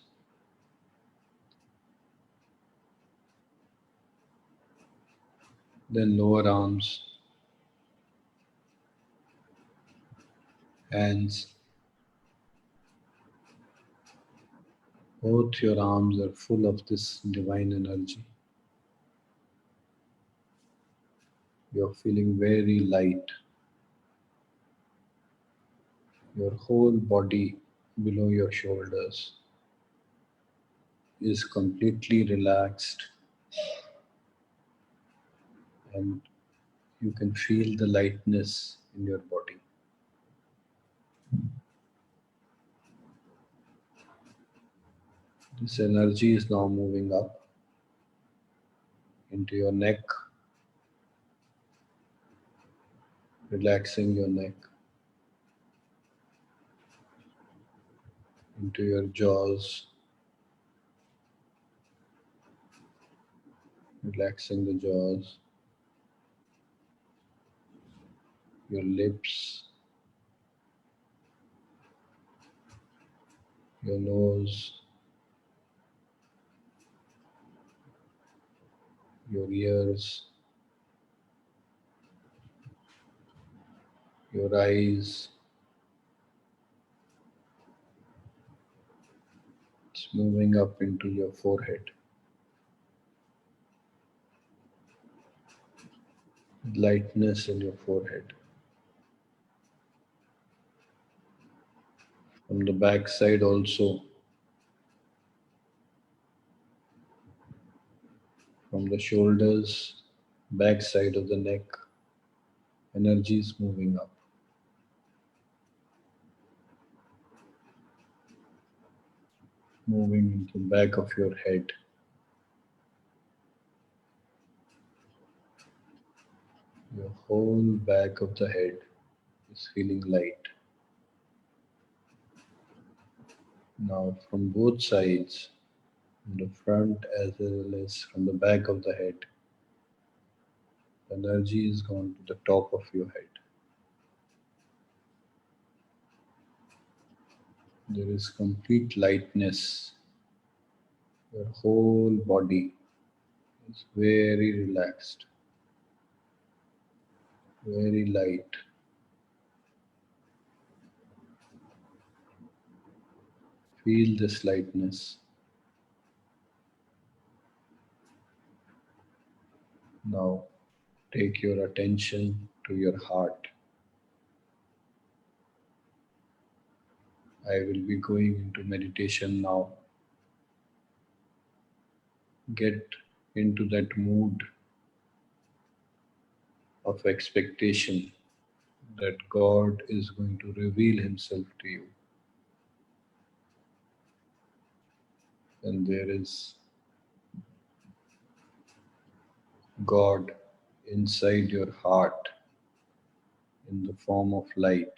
then lower arms, hands. Both your arms are full of this divine energy. You're feeling very light. Your whole body below your shoulders is completely relaxed, and you can feel the lightness in your body. This energy is now moving up into your neck, relaxing your neck, into your jaws, relaxing the jaws, your lips, your nose, your ears, your eyes. It's moving up into your forehead. Lightness in your forehead. From the back side also, from the shoulders, back side of the neck, energy is moving up. Moving into the back of your head. Your whole back of the head is feeling light. Now from both sides, from the front as well as from the back of the head, energy is gone to the top of your head. There is complete lightness. Your whole body is very relaxed, very light. Feel this lightness. Now take your attention to your heart. I will be going into meditation now. Get into that mood of expectation that God is going to reveal Himself to you. And there is God inside your heart in the form of light.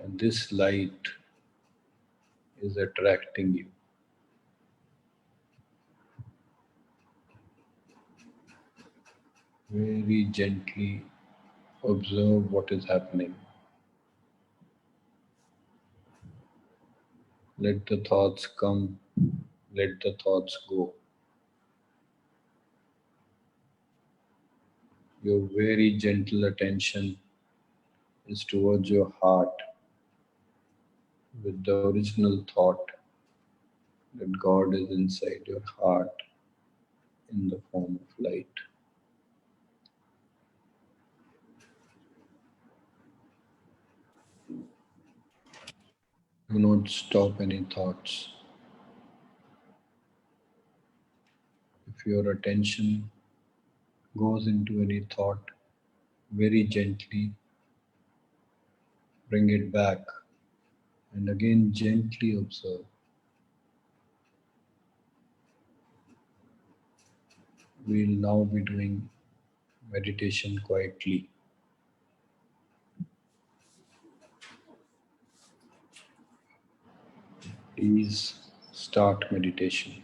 And this light is attracting you. Very gently observe what is happening. Let the thoughts come, let the thoughts go. Your very gentle attention is towards your heart with the original thought that God is inside your heart in the form of light. Do not stop any thoughts. If your attention goes into any thought, very gently bring it back and again gently observe. We will now be doing meditation quietly. Please start meditation.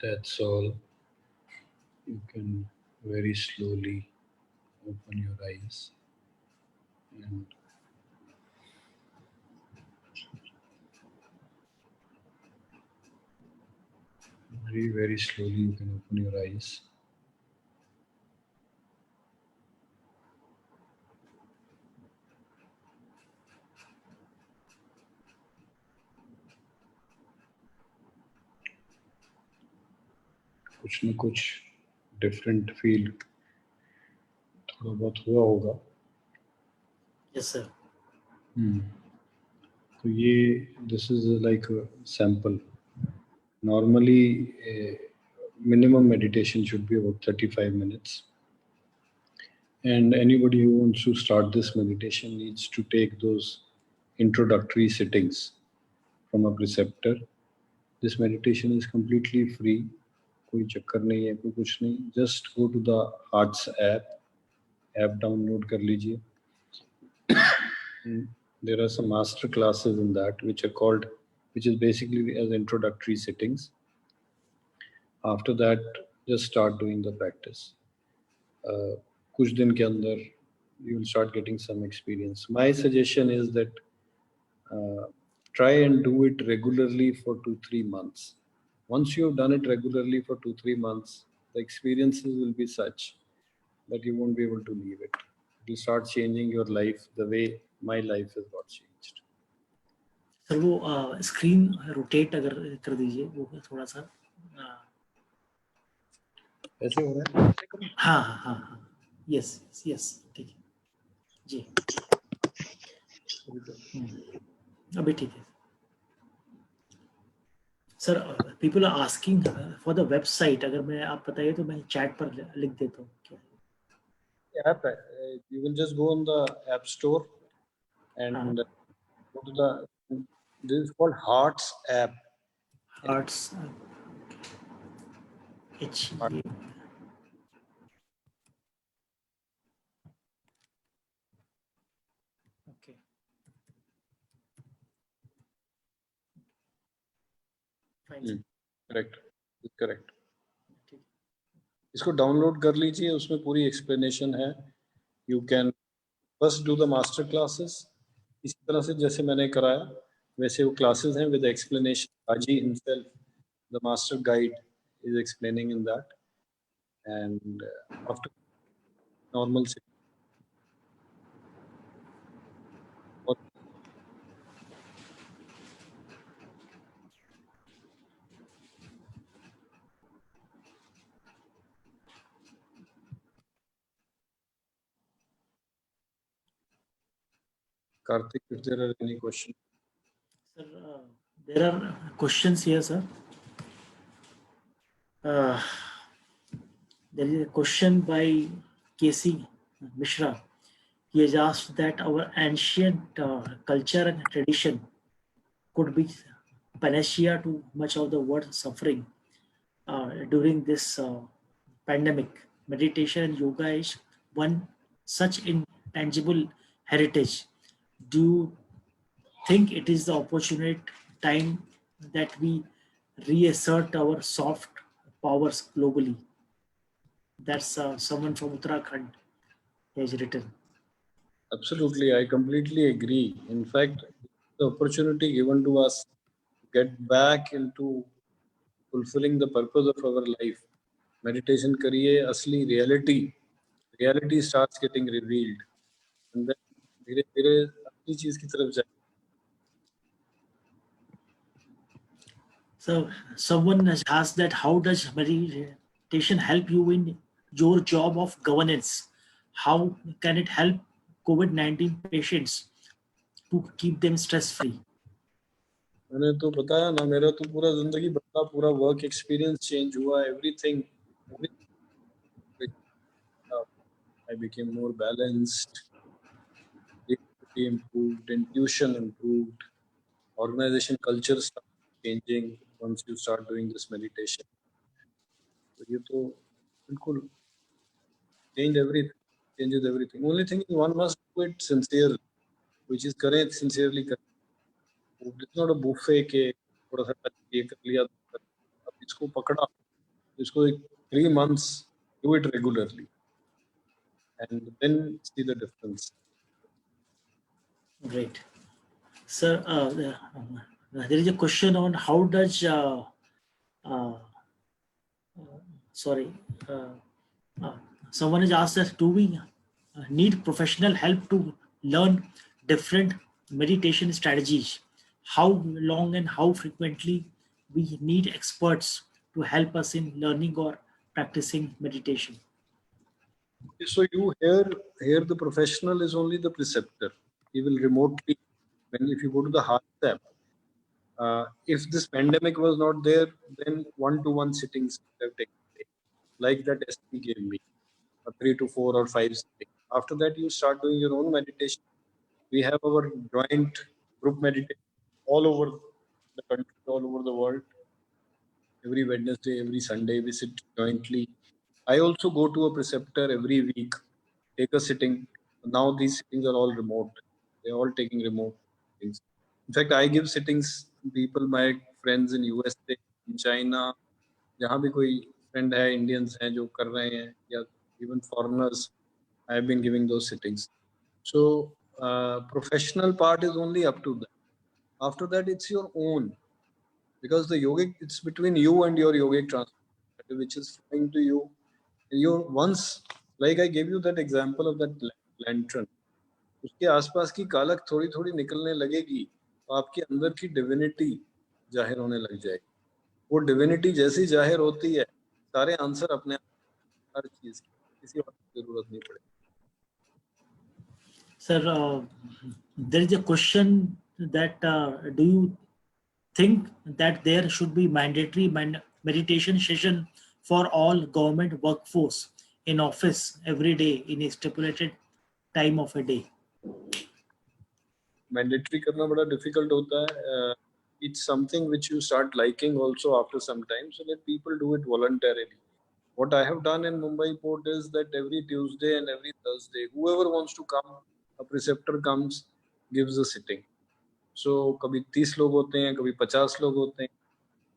That's all. You can very slowly open your eyes and very slowly you can open your eyes. कुछ न कुछ different feel थोड़ा बहुत हुआ होगा. Yes, sir. तो ये this is like a sample. Normally, minimum meditation should be about 35 minutes. And anybody who wants to start this meditation needs to take those introductory sittings from a preceptor. This meditation is completely free. कोई चक्कर नहीं है, कोई कुछ नहीं. Just go to the Hearts app download कर लीजिए. There are some master classes in that which is basically as introductory sittings. After that, just start doing the practice. कुछ दिन के अंदर you will start getting some experience. My suggestion is that try and do it regularly for 2-3 months. Once you have done it regularly for 2-3 months, the experiences will be such that you won't be able to leave it. It will start changing your life the way my life has got changed. Sir वो screen rotate अगर कर दीजिए वो थोड़ा सा. ऐसे हो रहा है? हाँ हाँ हाँ हाँ. यस यस ठीक है जी. अभी ठीक है sir. People are asking for the website. अगर मैं आप बताइए तो मैं चैट पर लिख देता हूँ. App, you will just go on the App Store and go to the. This is called Hearts app. Hearts. H. Okay. Fine. Correct. इसको डाउनलोड कर लीजिए. उसमें पूरी एक्सप्लेनेशन है. You can first do the master classes. इसी तरह से जैसे मैंने कराया वैसे वो क्लासेस हैं with explanation. Haji himself the master guide is explaining in that. And after normal से Karthik, if there are any questions. Sir, there are questions here, sir. There is a question by K.C. Mishra. He has asked that our ancient culture and tradition could be panacea to much of the world suffering during this pandemic. Meditation and yoga is one such intangible heritage. Do you think it is the opportune time that we reassert our soft powers globally? That's someone from Uttarakhand has written. Absolutely, I completely agree. In fact, the opportunity given to us to get back into fulfilling the purpose of our life. Meditation kariye, asli reality starts getting revealed. And then धीरे धीरे अपनी चीज की तरफ जाए. So someone has asked that how does meditation help you in your job of governance? How can it help COVID-19 patients to keep them stress-free? मैंने तो बताया ना, मेरा तो पूरा जिंदगी बदला, पूरा वर्क एक्सपीरियंस चेंज हुआ. Everything I became more balanced, creativity improved, intuition improved, organization culture started changing once you start doing this meditation. तो ये तो बिल्कुल changes everything. Only thing is one must do it sincerely, which is करें sincerely करें. It's not a buffet के थोड़ा सा touch ये कर लिया, अब इसको पकड़ा, इसको 3 months do it regularly and then see the difference. Great. Sir, there is a question on how does, uh, sorry, someone has asked us, do we need professional help to learn different meditation strategies? How long and how frequently we need experts to help us in learning or practicing meditation? So you here the professional is only the preceptor. He will remotely, when if you go to the HeartSap, if this pandemic was not there, then 1-to-1 sittings have taken place, like that SP gave me, 3 to 4 or 5 sittings. After that, you start doing your own meditation. We have our joint group meditation all over the country, all over the world. Every Wednesday, every Sunday, we sit jointly. I also go to a preceptor every week, take a sitting. Now these sittings are all remote. They're all taking remote things. In fact, I give sittings to people, my friends in USA, in China, जहाँ भी कोई friend है, Indians हैं जो कर रहे हैं, या even foreigners, I have been giving those sittings. So professional part is only up to them. After that, it's your own, because the yogic, it's between you and your yogic transformation, which is flowing to you. You once, like I gave you that example of that lantern, उसके आसपास की कालक थोड़ी थोड़ी निकलने लगेगी तो आपके अंदर की डिविनिटी जाहिर होने लग जाएगी. वो डिविनिटी जैसी जाहिर होती है, सारे आंसर अपने आप, हर चीज की किसी और की जरूरत नहीं पड़ेगी. Sir, there is a question that do you think that there should be mandatory meditation session for all government workforce in office every day in a stipulated time of a day? Mandatory करना बड़ा difficult होता है. It's something which you start liking also after some time, so let people do it voluntarily. What I have done in Mumbai Port is that every Tuesday and every Thursday, whoever wants to come, a preceptor comes, gives a sitting. So कभी 30 लोग होते हैं, कभी 50 लोग होते हैं,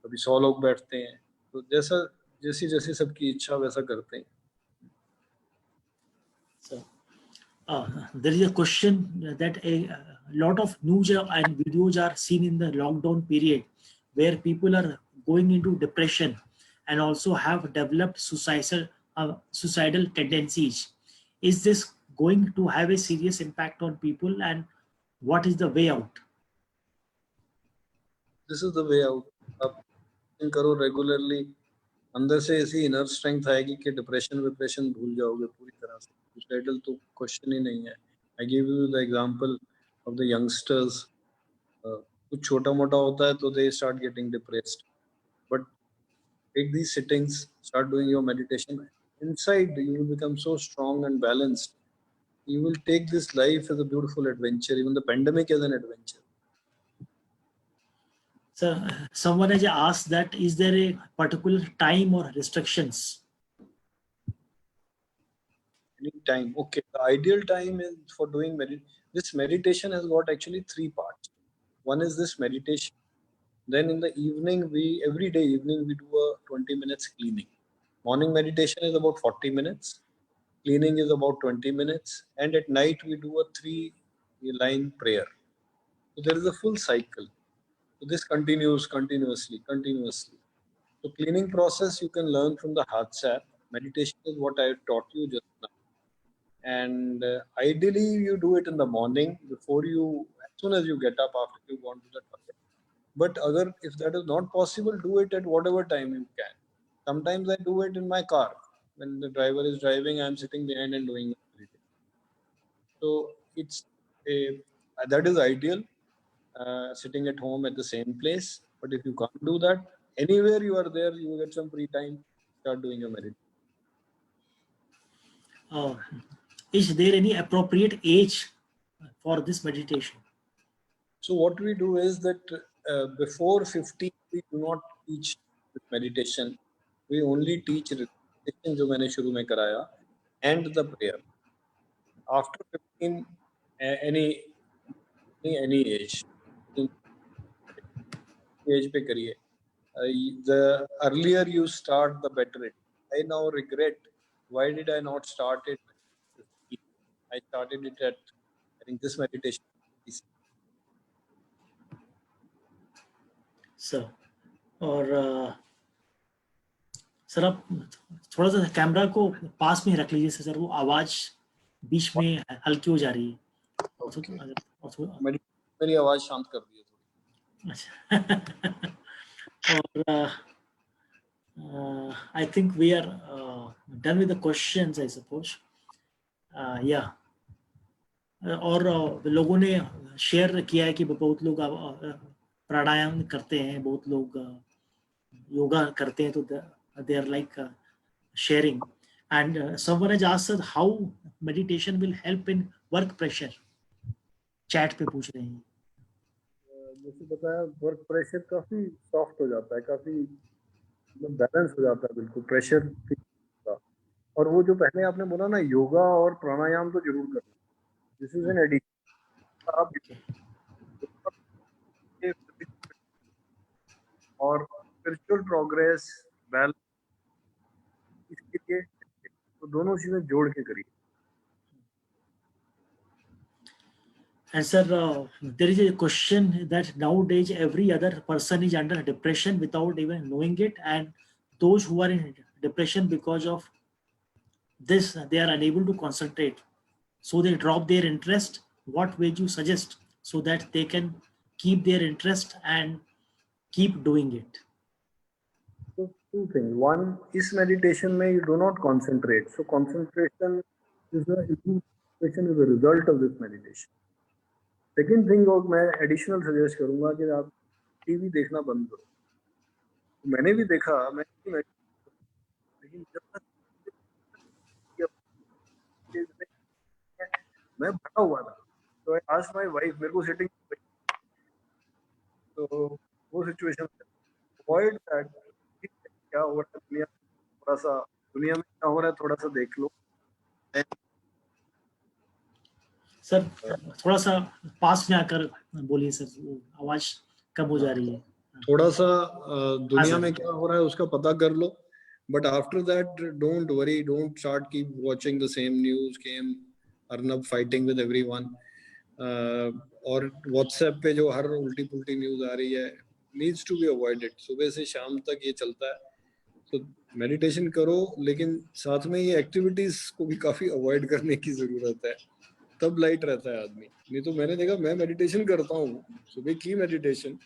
कभी 100 लोग बैठते हैं. तो जैसा जैसी जैसी सबकी इच्छा वैसा करते हैं. So, there is a question that a lot of news and videos are seen in the lockdown period where people are going into depression and also have developed suicidal tendencies. Is this going to have a serious impact on people, and what is the way out? This is the way out. आप करो regularly, अंदर से ऐसी inner strength आएगी कि depression भूल जाओगे पूरी तरह से. सुसाइडल तो क्वेश्चन ही नहीं है. I give you the example of the youngsters. कुछ छोटा मोटा होता है तो they start getting depressed, but take these sittings, start doing your meditation. Inside, you will become so strong and balanced. You will take this life as a beautiful adventure, even the pandemic as an adventure. So, someone has asked that is there a particular time or restrictions? Any time. Okay, the ideal time is for doing this meditation has got actually 3 parts. One is this meditation. Then in the evening, every day evening we do a 20 minutes cleaning. Morning meditation is about 40 minutes. Cleaning is about 20 minutes. And at night we do a 3-line prayer. So there is a full cycle. So this continues continuously. So cleaning process you can learn from the HeartSap. Meditation is what I taught you just now. And ideally you do it in the morning before you, as soon as you get up after you gone to the toilet. But if that is not possible, do it at whatever time you can. Sometimes I do it in my car. When the driver is driving, I'm sitting behind and doing it. So that is ideal, sitting at home at the same place. But if you can't do that, anywhere you are there, you get some free time, start doing your meditation. Is there any appropriate age for this meditation? So what we do is that before 50, we do not teach meditation. We only teach meditation, जो मैंने शुरू में कराया, and the prayer. After 15, any age. As पे करिए. The earlier you start, the better it. I now regret, why did I not start it? I started it at, I think, this meditation. Sir, और sir आप थोड़ा सा camera को पास में रख लीजिए सर, वो आवाज बीच में हल्की हो जा रही है. मेरी आवाज शांत कर दी है थोड़ी. अच्छा. और I think we are done with the questions, I suppose. Yeah. और लोगों ने शेयर किया है कि बहुत लोग प्राणायाम करते हैं, बहुत लोग योगा करते हैं, तो they are like sharing. And someone has asked us how meditation will help in work pressure. Chat पे पूछ रहे हैं. जैसे बताया, वर्क प्रेशर काफी सॉफ्ट हो जाता है, काफी बैलेंस हो जाता है, बिल्कुल प्रेशर का. और वो जो पहले आपने बोला ना, योगा और प्राणायाम तो जरूर करना. This is an addition. आप और स्पिरिचुअल प्रोग्रेस, बैलेंस, इसके लिए तो दोनों चीजें जोड़ के करिए. And sir, there is a question that nowadays every other person is under depression without even knowing it, and those who are in depression because of this, they are unable to concentrate, so they drop their interest. What way you suggest so that they can keep their interest and keep doing it? So two things. One, is meditation में you do not concentrate. So concentration is a result of this meditation. Second thing, और मैं additional suggest करूंगा कि आप TV देखना बंद करो. मैंने भी देखा, लेकिन जब मैं भरा हुआ था, तो आज माय वाइफ, मेरे को सिटिंग, तो वो सिचुएशन अवॉइड दैट. क्या हो रहा है दुनिया, थोड़ा सा दुनिया में क्या हो रहा है थोड़ा सा देख लो. सर थोड़ा सा पास में आकर बोलिए सर, आवाज कम हो जा रही है. थोड़ा सा दुनिया में क्या हो रहा है उसका पता कर लो. But after that don't worry, don't start keep watching the same news, came Arnab fighting with everyone, और व्हाट्सएप पे जो हर उल्टी पुल्टी न्यूज आ रही है, नीड्स टू बी अवॉइडेड. सुबह से शाम तक ये चलता है. तो मेडिटेशन करो, लेकिन साथ में ये एक्टिविटीज को भी काफी अवॉइड करने की जरूरत है, तब लाइट रहता है आदमी. नहीं तो मैंने देखा, मैं मेडिटेशन करता हूँ, सुबह की मेडिटेशन,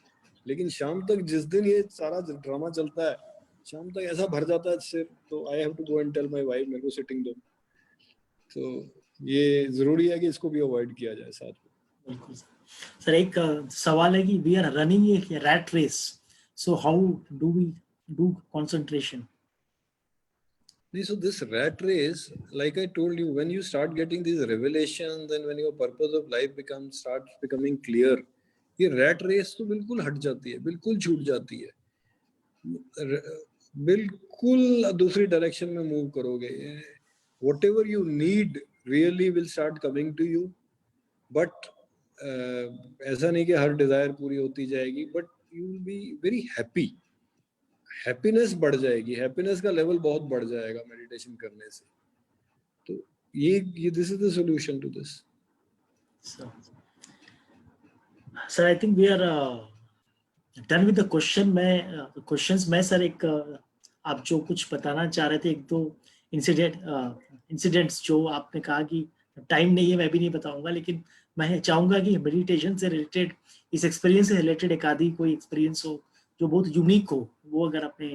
लेकिन शाम तक जिस दिन ये सारा ड्रामा चलता है, शाम तक ऐसा भर जाता है सिर, तो I have to go and tell my wife मेरे को सिटिंग दो. तो ये जरूरी है कि इसको भी अवॉइड किया जाए साथ में. बिल्कुल सर. एक सवाल है कि we are running a rat race, so how do we do concentration? So this rat race, like I told you, when you start getting these revelations, and when your purpose of life starts becoming clear, ये rat race तो बिल्कुल हट जाती है, बिल्कुल छूट जाती है, बिल्कुल दूसरी डायरेक्शन में मूव करोगे. Whatever you need really will start coming to you, but ऐसा नहीं कि हर डिजायर पूरी होती जाएगी, but you will be very happy. Happiness बढ़ जाएगी, हैप्पीनेस का लेवल बहुत बढ़ जाएगा मेडिटेशन करने से. तो ये this is the solution to this. Sir I think we are done with the questions. मैं सर एक आप जो कुछ बताना चाह रहे थे, एक दो इंसिडेंट्स जो आपने कहा कि टाइम नहीं है, मैं भी नहीं बताऊंगा, लेकिन मैं चाहूंगा कि मेडिटेशन से रिलेटेड, इस एक्सपीरियंस से रिलेटेड एक आदि कोई एक्सपीरियंस हो जो बहुत यूनिक हो, वो अगर अपने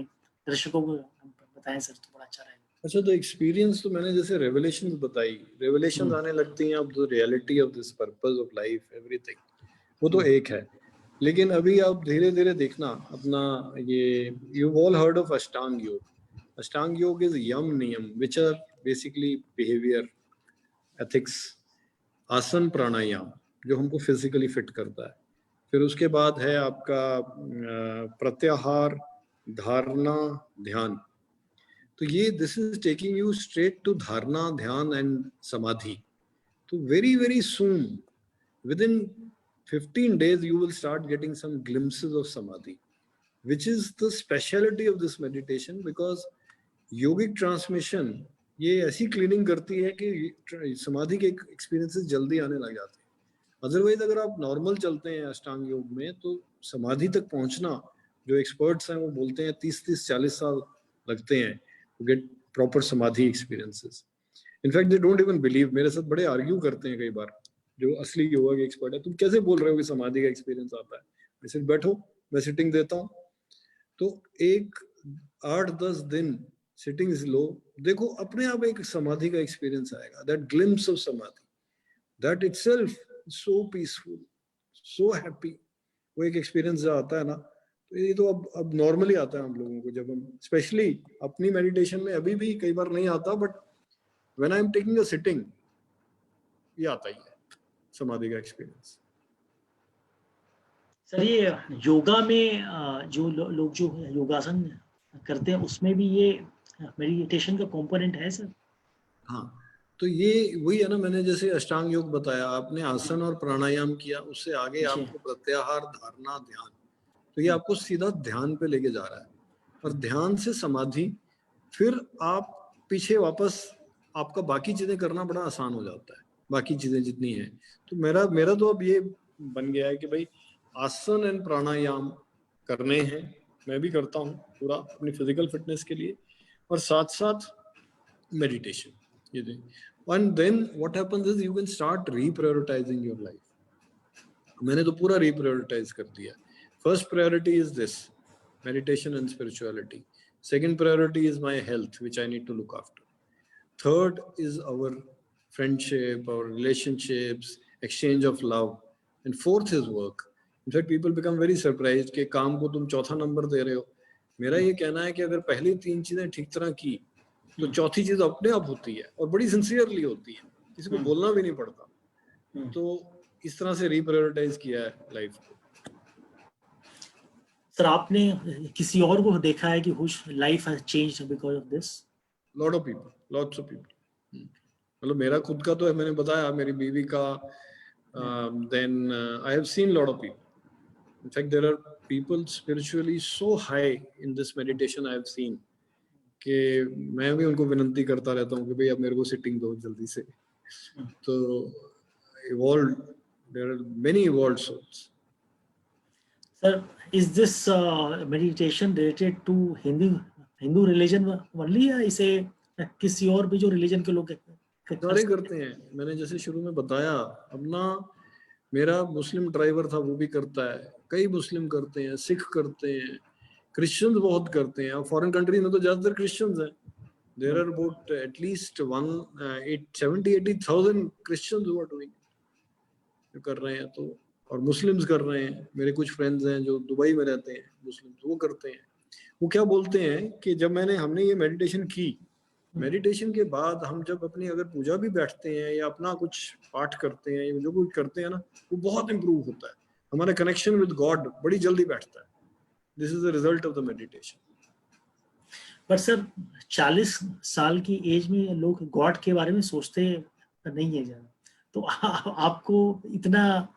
दर्शकों को बताएं सर तो बड़ा अच्छा रहेगा. अच्छा, तो एक्सपीरियंस तो मैंने जैसे रेवलेशंस बताई, रेवलेशंस आने लगती हैं अब, the reality of this purpose of life, everything, वो तो एक है. लेकिन अभी आप धीरे धीरे देखना अपना, ये यू ऑल हर्ड ऑफ अष्टांग योग. अष्टांग योग is yama niyama, which are basically behaviour, ethics, asana, pranayama, जो हमको फिजिकली फिट करता है. फिर उसके बाद है आपका प्रत्याहार, धारणा, ध्यान. तो ये this is taking you straight to dharana, dhyana and samadhi. तो very very soon, within 15 days you will start getting some glimpses of samadhi. which is the speciality of this meditation, because yogic transmission ये ऐसी cleaning करती है कि समाधि के experiences जल्दी आने लग जाते हैं। अदरवाइज अगर आप नॉर्मल चलते हैं अष्टांग योग में तो समाधि तक पहुंचना, जो एक्सपर्ट्स हैं वो बोलते हैं 30-40 साल लगते हैं टू गेट प्रॉपर समाधि experiences. In fact they don't even believe, मेरे साथ बड़े आर्ग्यू करते हैं कई बार जो असली योगा के एक्सपर्ट है, तुम कैसे बोल रहे हो कि समाधि का एक्सपीरियंस आता है। मैं सिर्फ बैठो, मैं सिटिंग देता हूँ, तो एक 8-10 दिन सिटिंग इज लो, देखो अपने आप एक समाधि का एक्सपीरियंस आएगा। दैट ग्लिम्स ऑफ समाधि, that itself so peaceful, so happy. वो एक एक्सपीरियंस जो आता है ना, तो ये तो अब नॉर्मली आता है हम लोगों को, जब हम स्पेशली अपनी मेडिटेशन में, अभी भी कई बार नहीं आता, but when I am taking a sitting ये आता ही है समाधि का एक्सपीरियंस। सर ये योगा में जो लोग जो योगासन करते हैं उसमें भी ये मेडिटेशन का कंपोनेंट है सर? हाँ, तो ये वही है ना, मैंने जैसे अष्टांग योग बताया, आपने आसन और प्राणायाम किया, उससे आगे आपको प्रत्याहार, धारणा, ध्यान, तो ये आपको सीधा ध्यान पे लेके जा रहा है, और ध्यान से समाधि, फिर आप पीछे वापस, आपका बाकी चीजें करना बड़ा आसान हो जाता है, बाकी चीजें जितनी हैं। तो मेरा तो अब ये बन गया है कि भाई आसन एंड प्राणायाम करने हैं, मैं भी करता हूँ पूरा अपनी फिजिकल फिटनेस के लिए, और साथ साथ मेडिटेशन ये दे। And then what happens is you can start reprioritizing your life. मैंने तो पूरा reprioritize कर दिया। First priority is this, meditation and spirituality. Second priority is my health, which I need to look after. Third is our friendship, our relationships, exchange of love. And fourth is work. In fact, people become very surprised कि काम को तुम चौथा number दे रहे हो। मेरा ये कहना है कि अगर पहली 3 चीजें ठीक तरह की तो चौथी चीज अपने आप होती है, और बड़ी सिंसियरली होती है, किसी को बोलना भी नहीं पड़ता। तो इस तरह से रिप्रायोरिटाइज किया है लाइफ को। सर आपने किसी और को देखा है कि whose life has changed because of this? Lot of people, lots of people. मतलब मेरा खुद का तो है, मैंने बताया, मेरी बीवी का, then I have seen lot of people. In fact there are people spiritually so high in this meditation I have seen कि मैं भी उनको विनती करता रहता हूँ कि भाई अब मेरे को सिटिंग दो जल्दी से। तो evolved, there are many evolved souls. Sir, is this meditation related to Hindu religion only, या इसे किसी और भी जो रिलीजन के लोग सारे करते हैं? मैंने जैसे शुरू में बताया, अपना मेरा मुस्लिम ड्राइवर था वो भी करता है, कई मुस्लिम करते हैं, सिख करते हैं, क्रिश्चियंस बहुत करते हैं। फॉरेन कंट्री में तो ज्यादातर क्रिश्चियंस हैं। There are about at least 70,000-80,000 Christians who are doing, कर रहे हैं। तो और मुस्लिम्स कर रहे हैं। मेरे कुछ फ्रेंड्स हैं जो दुबई में रहते हैं, मुस्लिम, वो करते हैं। वो क्या बोलते हैं कि जब हमने ये मेडिटेशन की, मेडिटेशन के बाद हम जब अपनी अगर पूजा भी बैठते हैं या अपना कुछ पाठ करते हैं, जो कुछ करते हैं ना, वो बहुत इम्प्रूव होता है। हमारा कनेक्शन विद गॉड बड़ी जल्दी बैठता है। This is the result of the meditation. पर सर 40 साल की एज में लोग गॉड के बारे में सोचते नहीं है ज्यादा, तो आपको इतना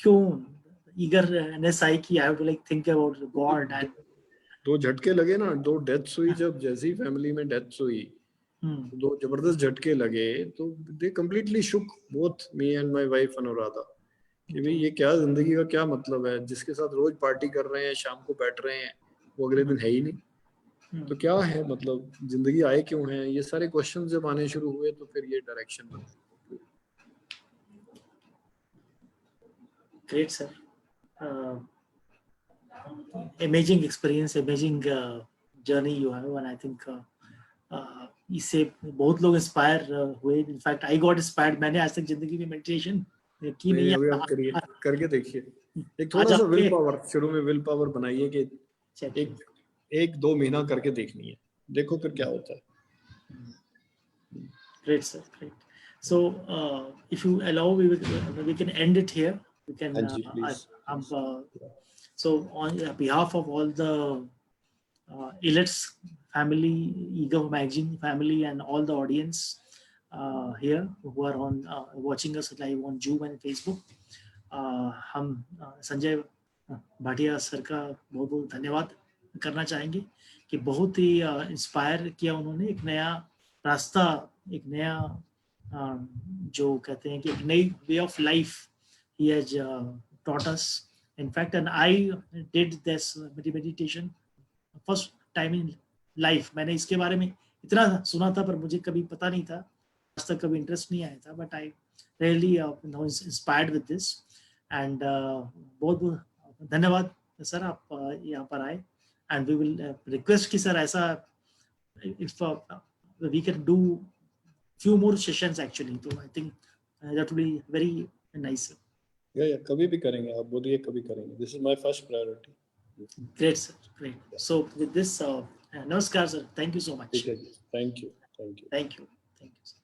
क्यों ईगरनेस आई कि I have to like think about God? And 2 झटके लगे ना, 2 डेथ्स हुई, जब जैसी फैमिली में डेथ्स हुई, 2 जबरदस्त झटके लगे, तो they completely shook both me and my wife Anuradha कि भाई ये क्या जिंदगी का क्या मतलब है? जिसके साथ रोज पार्टी कर रहे हैं, शाम को बैठ रहे हैं, वो अगले दिन है ही नहीं, तो क्या है मतलब? जिंदगी आए क्यों है? ये सारे क्वेश्चन जब आने शुरू हुए तो फिर ये डायरेक्शन बना। Great sir, amazing experience, amazing journey you have, and I think इससे बहुत लोग इंस्पायर हुए। In fact I got inspired. मैंने आज तक जिंदगी में मेडिटेशन की नहीं है। आप करिए, करके देखिए। एक थोड़ा सा विल पावर, शुरू में विल पावर बनाइए कि एक 2 महीना करके देखनी है, देखो फिर क्या होता है। Great sir, great. So if you allow we can end it here. We can so on behalf of all the Illets family, EGOV Magazine family, and all the audience here who are on watching us live on Zoom and Facebook, हम Sanjay Bhatia sir का बहुत बहुत धन्यवाद करना चाहेंगे कि बहुत ही inspire किया उन्होंने, एक नया रास्ता, एक नया जो कहते हैं कि एक नई way of life he has taught us. In fact, and I did this meditation first time in life. मैंने इसके बारे में इतना सुना था पर मुझे कभी पता नहीं था, आज तक कभी इंटरेस्ट नहीं आया था, but I really now inspired with this and बहुत बहुत धन्यवाद सर, आप यहाँ पर आए एंड वी विल रिक्वेस्ट कि सर ऐसा if we can do few more sessions actually, so I think that will be very nice. Yeah, कभी भी करेंगे, आप बोलिए कभी करेंगे. This is my first priority. Great sir, great. So with this, namaskar sir, thank you so much. Thank you. Thank you. Thank you.